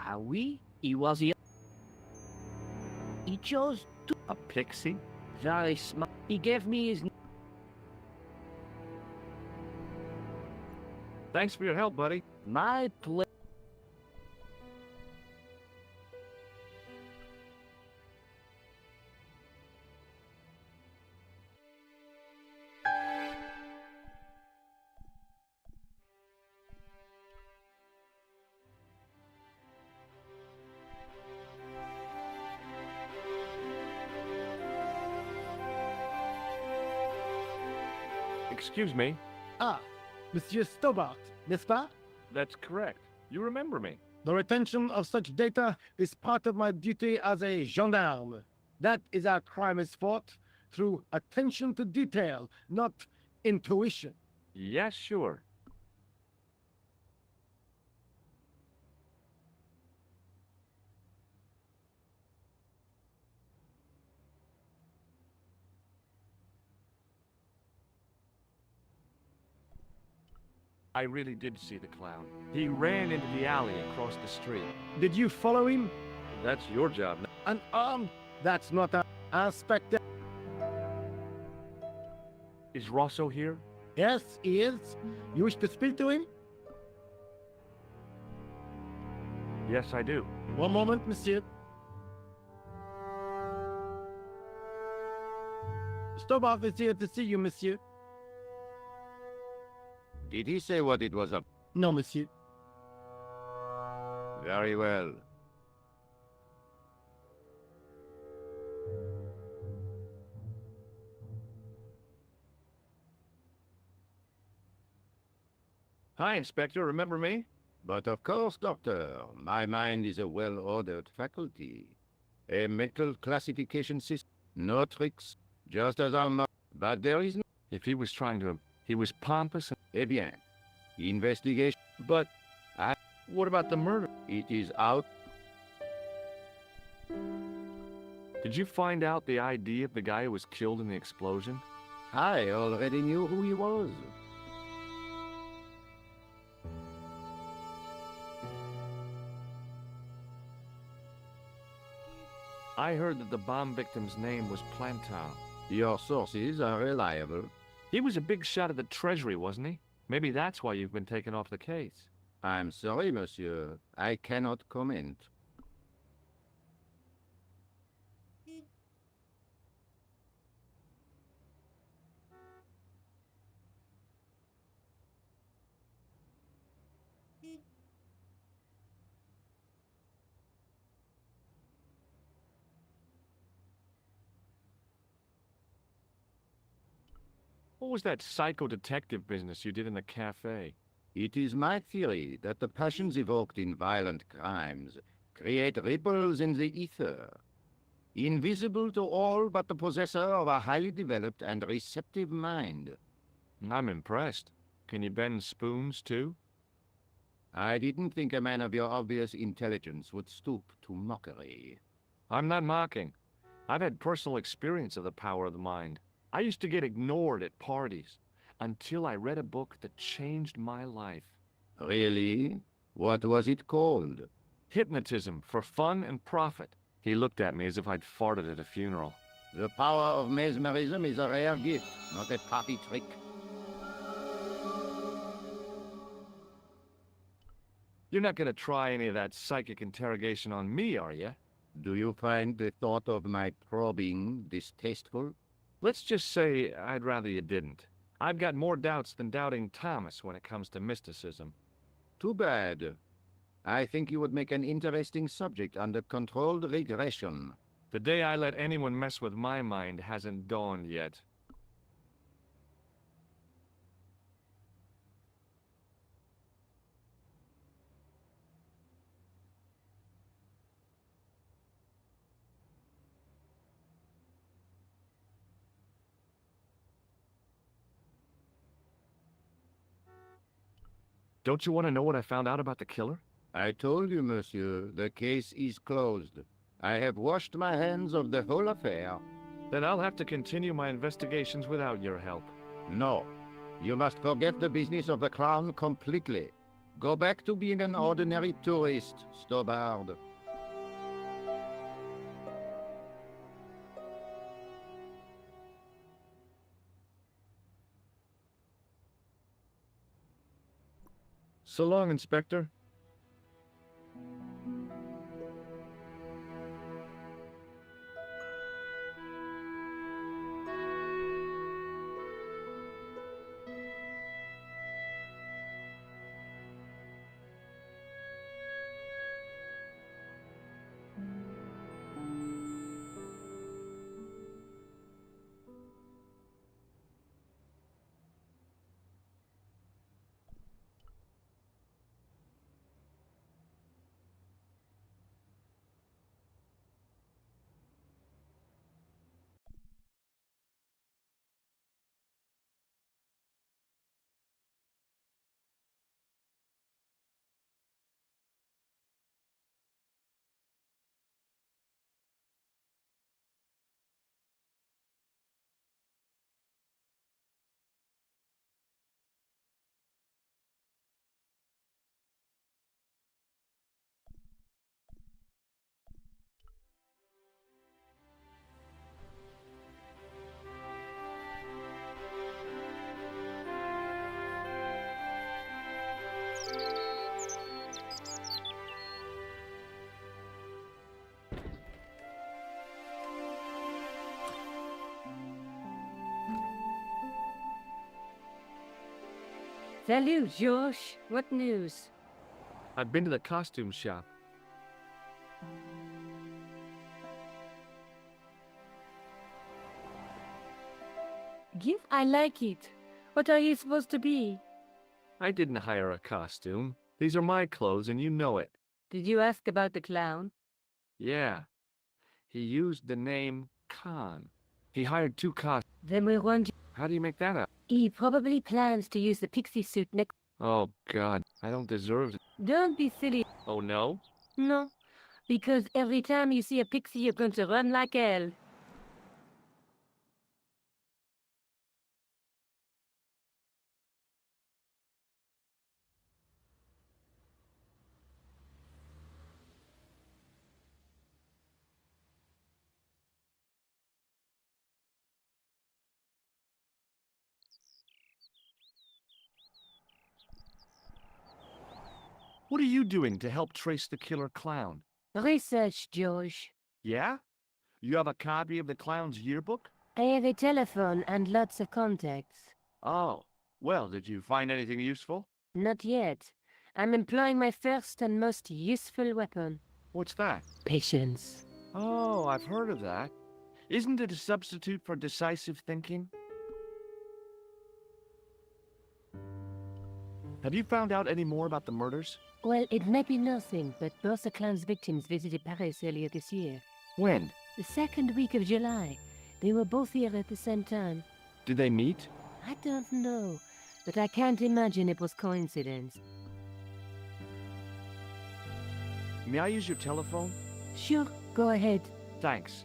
Ah, oui, he was here. He chose to. A pixie? Very smart. He gave me his. Thanks for your help, buddy. My pleasure. Excuse me. Ah, Monsieur Stobart, n'est-ce pas? That's correct. You remember me. The retention of such data is part of my duty as a gendarme. That is how crime is fought, through attention to detail, not intuition. Yes, sure. I really did see the clown. He ran into the alley across the street. Did you follow him? That's your job. Unarmed? That's not an inspector. Is Rosso here? Yes, he is. You wish to speak to him? Yes, I do. One moment, monsieur. Stobart is here to see you, monsieur. Did he say what it was up? No, monsieur. Very well. Hi, Inspector. Remember me? But of course, Doctor, my mind is a well-ordered faculty. A mental classification system. No tricks, just as I'm not. But there is no... If he was trying to... He was pompous and... Eh bien, investigation. But... What about the murder? It is out. Did you find out the ID of the guy who was killed in the explosion? I already knew who he was. I heard that the bomb victim's name was Plantar. Your sources are reliable. He was a big shot at the Treasury, wasn't he? Maybe that's why you've been taken off the case. I'm sorry, monsieur. I cannot comment. What was that psycho-detective business you did in the cafe? It is my theory that the passions evoked in violent crimes create ripples in the ether, invisible to all but the possessor of a highly developed and receptive mind. I'm impressed. Can you bend spoons, too? I didn't think a man of your obvious intelligence would stoop to mockery. I'm not mocking. I've had personal experience of the power of the mind. I used to get ignored at parties, until I read a book that changed my life. Really? What was it called? Hypnotism for Fun and Profit. He looked at me as if I'd farted at a funeral. The power of mesmerism is a rare gift, not a party trick. You're not going to try any of that psychic interrogation on me, are you? Do you find the thought of my probing distasteful? Let's just say I'd rather you didn't. I've got more doubts than Doubting Thomas when it comes to mysticism. Too bad. I think you would make an interesting subject under controlled regression. The day I let anyone mess with my mind hasn't dawned yet. Don't you want to know what I found out about the killer? I told you, monsieur, the case is closed. I have washed my hands of the whole affair. Then I'll have to continue my investigations without your help. No, you must forget the business of the crown completely. Go back to being an ordinary tourist, Stobard. So long, Inspector. Salut, Josh. What news? I've been to the costume shop. Give, I like it. What are you supposed to be? I didn't hire a costume. These are my clothes, and you know it. Did you ask about the clown? Yeah. He used the name Khan. He hired 2 costumes. Then we wonder. How do you make that up? He probably plans to use the pixie suit next. Oh, God. I don't deserve it. Don't be silly. Oh, no? No, because every time you see a pixie, you're going to run like hell. What are you doing to help trace the killer clown? Research, Josh. Yeah? You have a copy of the clown's yearbook? I have a telephone and lots of contacts. Oh. Well, did you find anything useful? Not yet. I'm employing my first and most useful weapon. What's that? Patience. Oh, I've heard of that. Isn't it a substitute for decisive thinking? Have you found out any more about the murders? Well, it may be nothing, but both the clown's victims visited Paris earlier this year. When? The second week of July. They were both here at the same time. Did they meet? I don't know, but I can't imagine it was coincidence. May I use your telephone? Sure, go ahead. Thanks.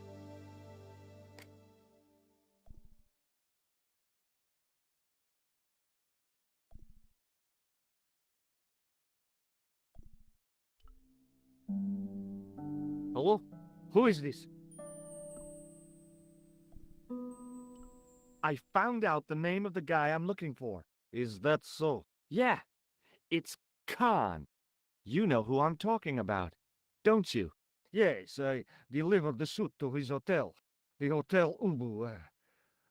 Hello? Who is this? I found out the name of the guy I'm looking for. Is that so? Yeah, it's Khan. You know who I'm talking about, don't you? Yes, I delivered the suit to his hotel. The Hotel Ubu.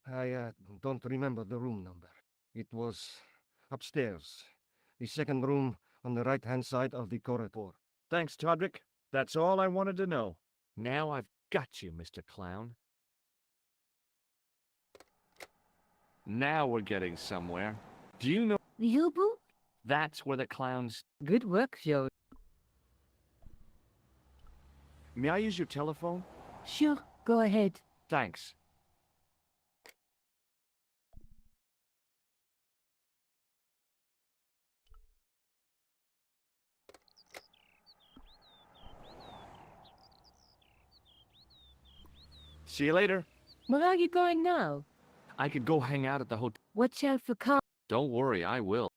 I don't remember the room number. It was upstairs. The second room on the right-hand side of the corridor. Thanks, Todrick. That's all I wanted to know. Now I've got you, Mr. Clown. Now we're getting somewhere. Do you know? The Ubu? That's where the clowns... Good work, Joe. May I use your telephone? Sure, go ahead. Thanks. See you later. Where are you going now? I could go hang out at the hotel. Watch out for Khan. Don't worry, I will.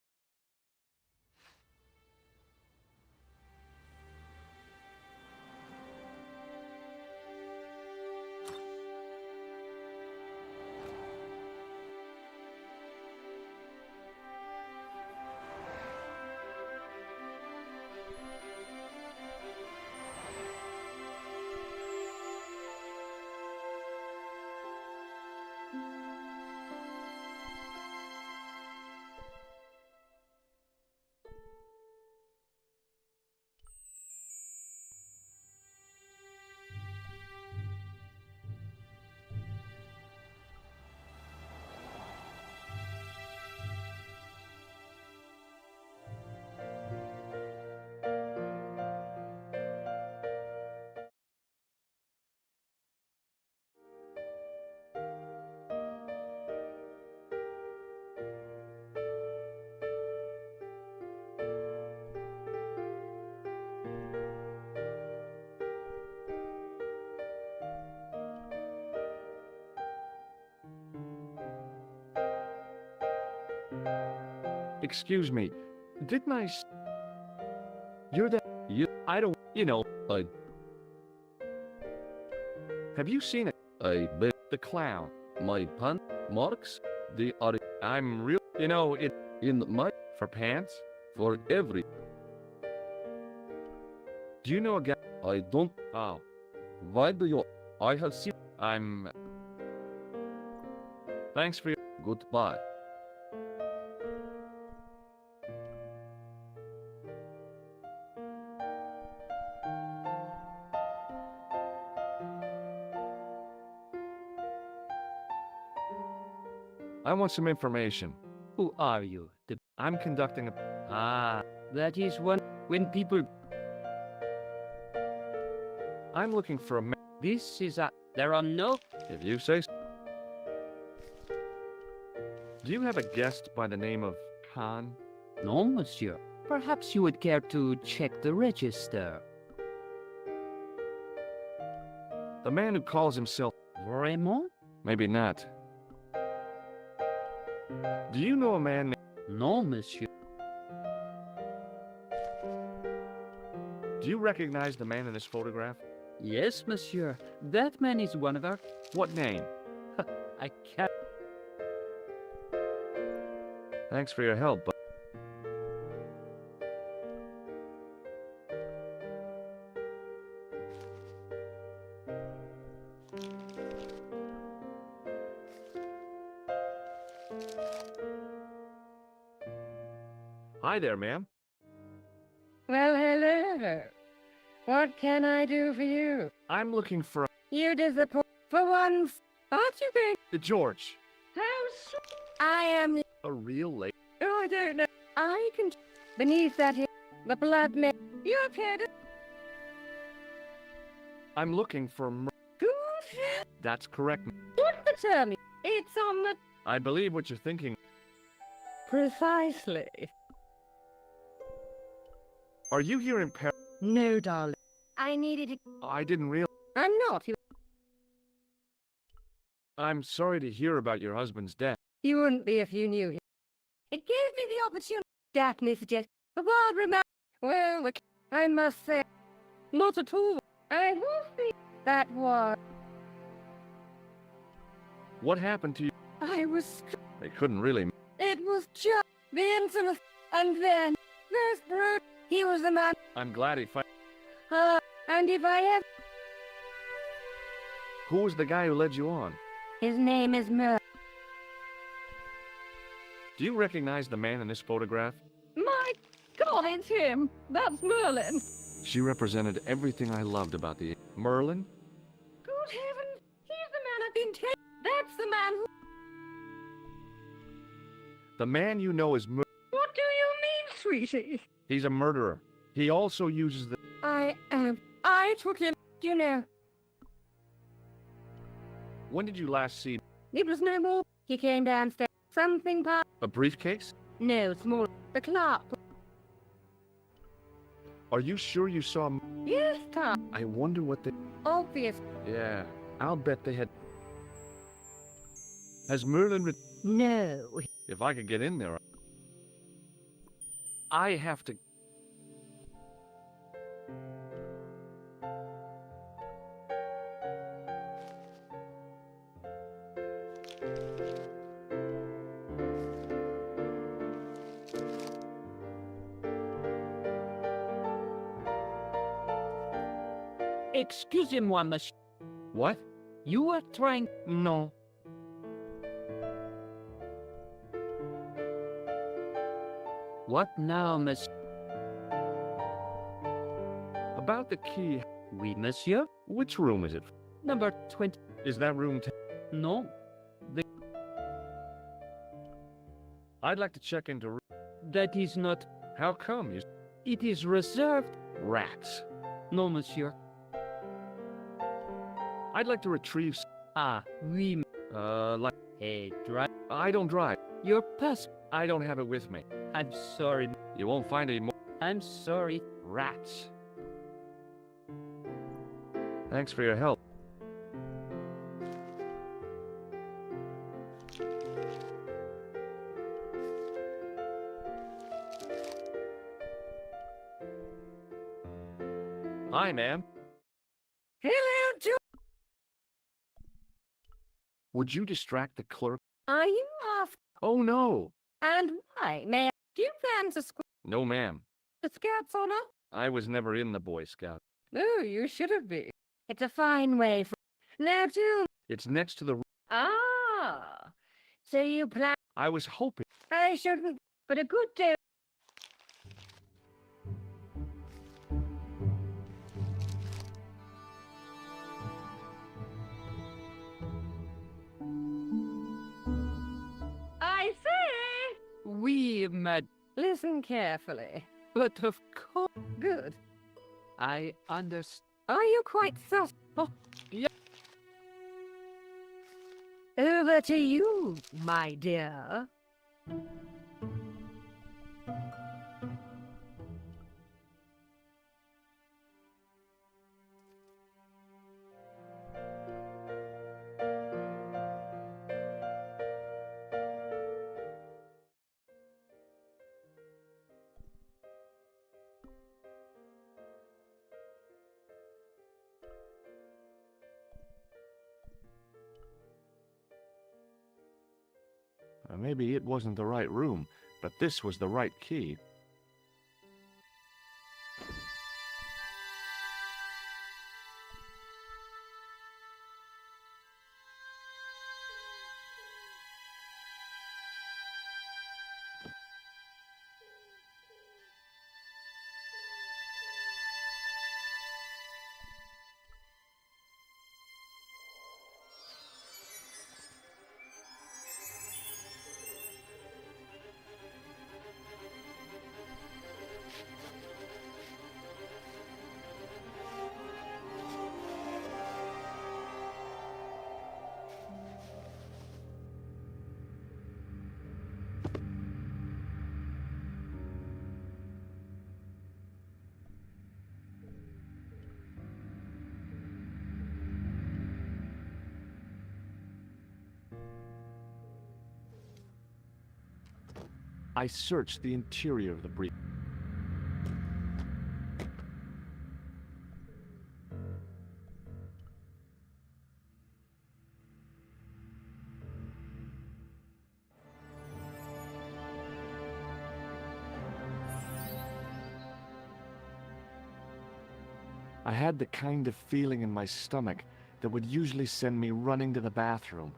Excuse me. Didn't I You're the... I don't... Have you seen it? The clown. My pant marks, they are I'm real... in my... For pants? for every... Do you know a guy... I don't... Oh. Why do you... I have seen... I'm... Thanks for your... Goodbye. I want some information. Who are you? I'm conducting a... That is when people... I'm looking for a man. This is a... There are no... If you say so. Do you have a guest by the name of Khan? No, monsieur. Perhaps you would care to check the register. The man who calls himself... Vraiment? Maybe not. Do you know a man named... No, monsieur. Do you recognize the man in this photograph? Yes, monsieur. That man is one of our... What name? I can't... Thanks for your help, but... Hi there, ma'am. Well, hello. What can I do for you? I'm looking for You disappoint for once. Aren't you going? George. How I am. A real lady. Oh, I don't know. I can. Beneath that here, the blood man. You appear to. I'm looking for Good. That's correct. What the term? It's on the. I believe what you're thinking. Precisely. Are you here in Paris? No, darling. I needed to. I didn't realize. I'm not. I'm sorry to hear about your husband's death. You wouldn't be if you knew him. It gave me the opportunity. Daphne suggests. But Barbara, well, look, I must say, not at all. I will see. That was. What happened to you? I was. They couldn't really. It was just the intimate. And then, there's Brute. He was the man. I'm glad he fight. And if I ever. Who was the guy who led you on? His name is Mer. Do you recognize the man in this photograph? My God, it's him. That's Merlin. She represented everything I loved about the... Merlin? Good heavens, he's the man I've been telling. That's the man who... The man you know is What do you mean, sweetie? He's a murderer. He also uses the... I took him, you know. When did you last see... It was no more. He came downstairs. Something part... A briefcase? No, small. The clerk. Are you sure you saw... Yes, Tom. I wonder what they... Obvious. Yeah, I'll bet they had... Has Merlin... No. If I could get in there... I have to... Excusez-moi, monsieur. What? You are trying... No. What now, monsieur? About the key... Oui, monsieur. Which room is it? Number 20... Is that room... No. I'd like to check into... That is not... How come? You... It is reserved... Rats. No, monsieur. I'd like to retrieve... Oui. Like... Hey, drive. I don't drive. Your pass... I don't have it with me. I'm sorry. You won't find any more... I'm sorry. Rats. Thanks for your help. Hi, ma'am. Hello, George. Would you distract the clerk? Are you off? Oh, no. And why, ma'am? Do you plan to school No, ma'am. the Scouts or not? I was never in the Boy Scout. No, you shouldn't be. It's a fine way for... Now, too. It's next to the... Ah. So you plan... I was hoping... I shouldn't... But a good day... I say! Oui, mad. Listen carefully. But of course, Good. I understand. Are you quite sus... Oh, yeah. Over to you, my dear. Maybe it wasn't the right room, but this was the right key. I searched the interior of the brief. I had the kind of feeling in my stomach that would usually send me running to the bathroom.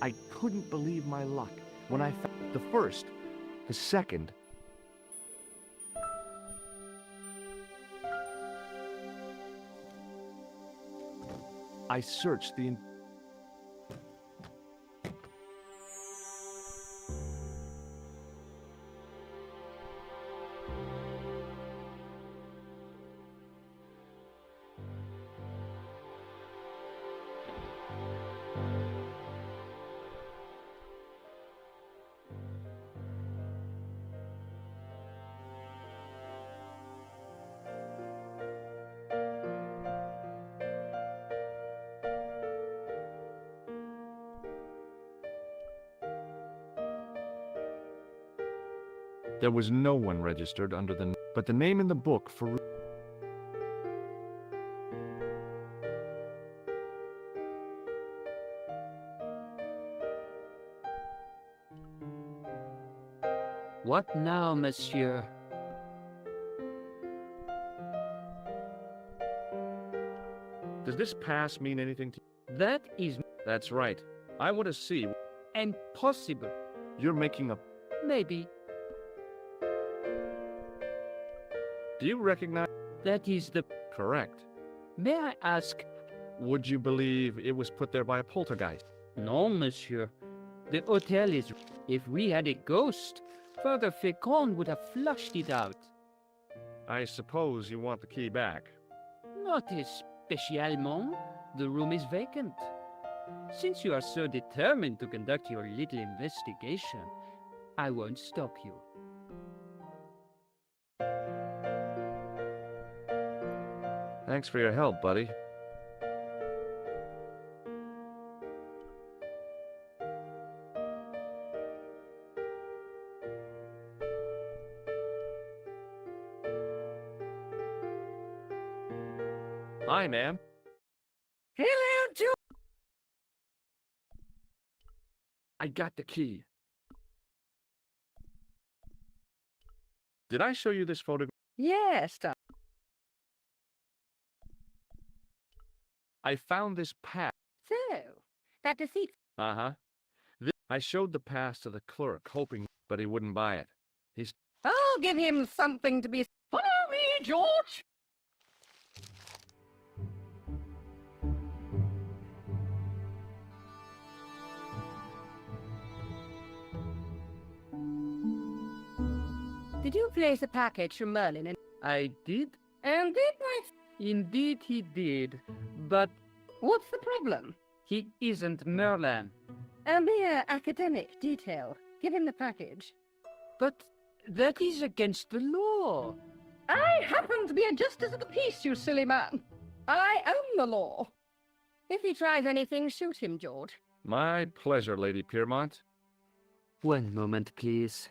I couldn't believe my luck when I found the first, the second. I searched the There was no one registered under but the name in the book for... What now, monsieur? Does this pass mean anything to you? That is That's right. I want to see. impossible. You're making a... Maybe. Do you recognize? That is the... Correct. May I ask? Would you believe it was put there by a poltergeist? No, monsieur. The hotel is... If we had a ghost, Father Fécond would have flushed it out. I suppose you want the key back. Not spécialement. The room is vacant. Since you are so determined to conduct your little investigation, I won't stop you. Thanks for your help, buddy. Hi, ma'am. Hello, George! I got the key. Did I show you this photograph? Yes, I found this pass. so, that deceit. Uh-huh. I showed the pass to the clerk, hoping, but he wouldn't buy it. He's... I'll give him something to be... Follow me, George! Did you place a package from Merlin? I did? And did my... Indeed he did. But What's the problem? he isn't Merlin. A mere academic detail. Give him the package. But that is against the law. I happen to be a justice of the peace, you silly man. I own the law. If he tries anything, shoot him, George. My pleasure, Lady Piermont. One moment, please.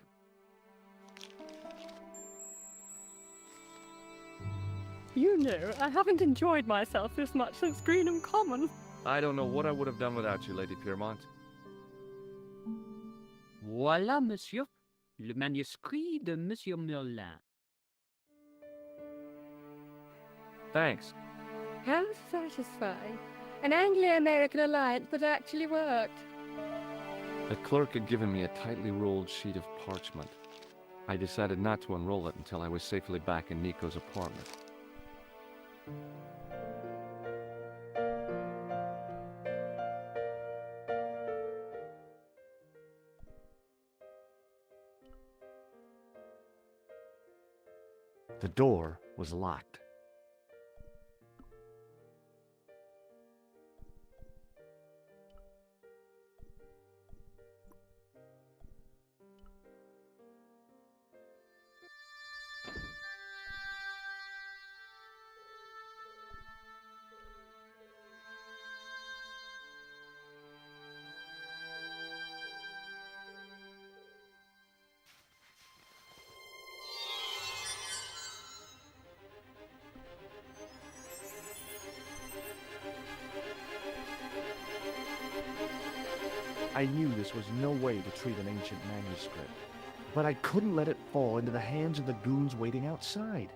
You know, I haven't enjoyed myself this much since Greenham Common. I don't know what I would have done without you, Lady Piermont. Voilà, monsieur. Le manuscrit de Monsieur Merlin. Thanks. How satisfying. An Anglo-American alliance that actually worked. The clerk had given me a tightly rolled sheet of parchment. I decided not to unroll it until I was safely back in Nico's apartment. The door was locked. I knew this was no way to treat an ancient manuscript, but I couldn't let it fall into the hands of the goons waiting outside.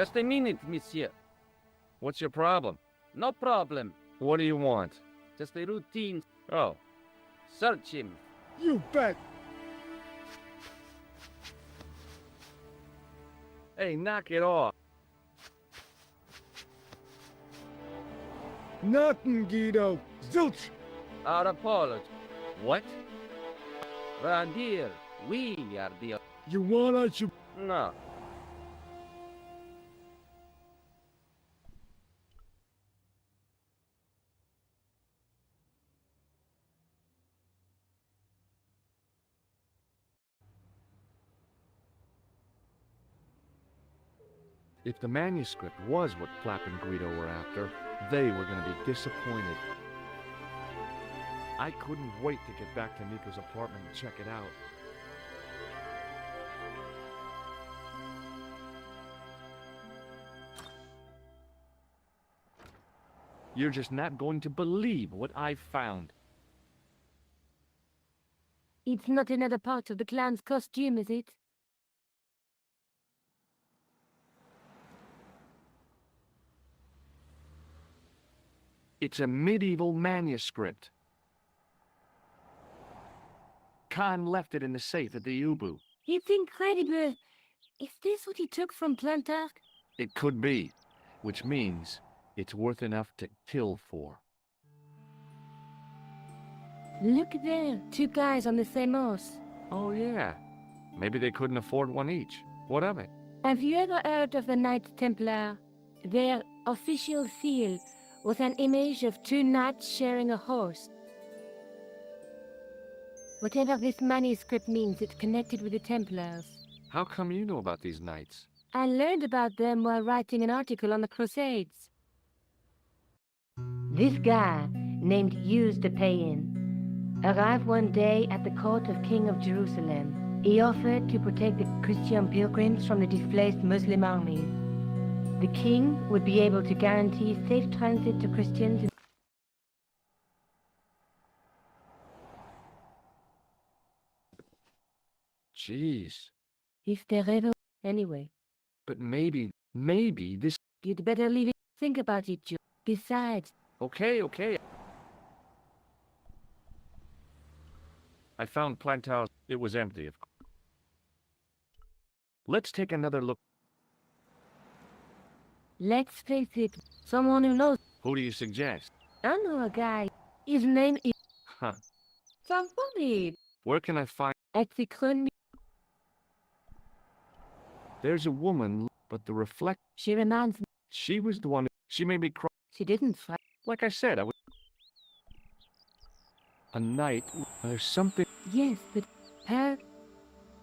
Just a minute, monsieur. What's your problem? No problem. What do you want? Just a routine. Oh, Search him. You bet. hey, knock it off. Nothing, Guido. Zilch. Our apology. What? Round here, we are the... You want I should... No. If the manuscript was what Flap and Guido were after, they were going to be disappointed. I couldn't wait to get back to Nico's apartment and check it out. You're just not going to believe what I found. It's not another part of the clown's costume, is it? It's a medieval manuscript. Khan left it in the safe at the Ubu. It's incredible. Is this what he took from Plantark? It could be, which means it's worth enough to kill for. Look there, 2 guys on the same horse. Oh yeah, maybe they couldn't afford one each. What of it? Have you ever heard of the Knights Templar? Their official seal was an image of 2 knights sharing a horse. Whatever this manuscript means, it's connected with the Templars. How come you know about these knights? I learned about them while writing an article on the Crusades. This guy, named Hughes de Payen, arrived one day at the court of King of Jerusalem. He offered to protect the Christian pilgrims from the displaced Muslim armies. The king would be able to guarantee safe transit to Christians. Jeez. If there ever... Anyway, But maybe this... you'd better leave it. Think about it, Joe. Besides, Okay. I found Plantar's... It was empty, of course. Let's take another look. let's face it, someone who knows. Who do you suggest? I know a guy. His name is... Huh. Sounds funny. Where can I find... Exicron. There's a woman, but the reflect... She reminds me. She was the one... She made me cry. She didn't fight. Like I said, I was... A night... There's something... Yes, but her...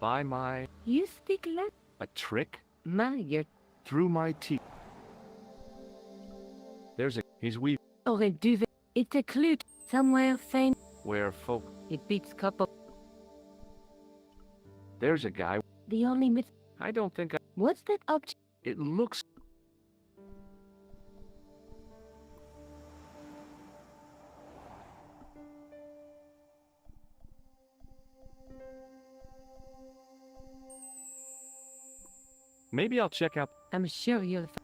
By my... You speak Latin? A trick? You're... Through my teeth. There's a... He's weaving... Or a duvet. It's a clue. Somewhere famed. Where folk... It beats couple. There's a guy... The only myth... I don't think I... What's that object? It looks... Maybe I'll check out... I'm sure you'll find.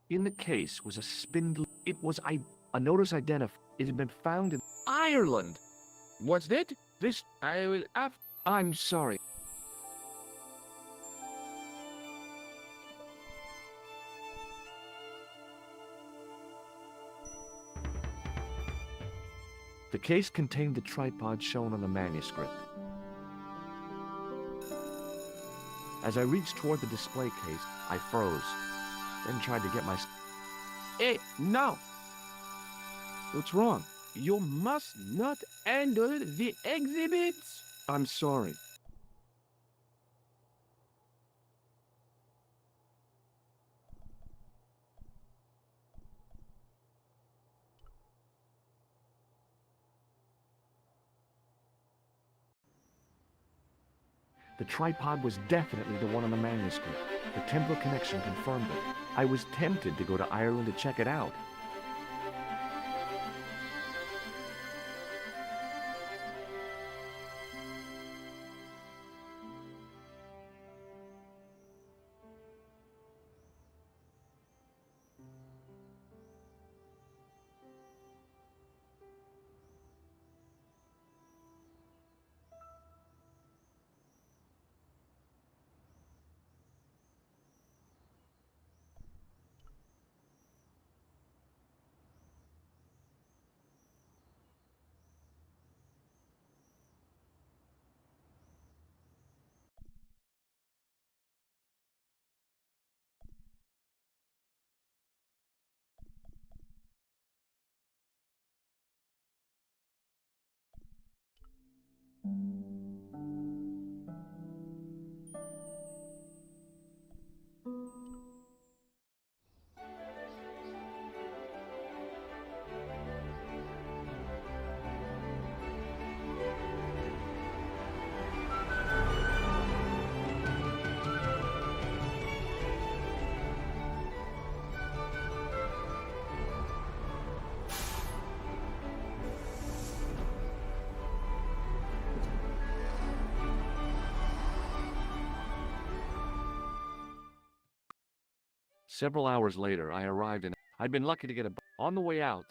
In the case was a spindle... It was a notice identified. It had been found in Ireland. What's that? This... I will have... I'm sorry. The case contained the tripod shown on the manuscript. As I reached toward the display case, I froze, then tried to get my... Hey, no! What's wrong? You must not handle the exhibits! I'm sorry. The tripod was definitely the one on the manuscript. The Templar connection confirmed it. I was tempted to go to Ireland to check it out. Several hours later, I arrived and I'd been lucky to get a on the way out.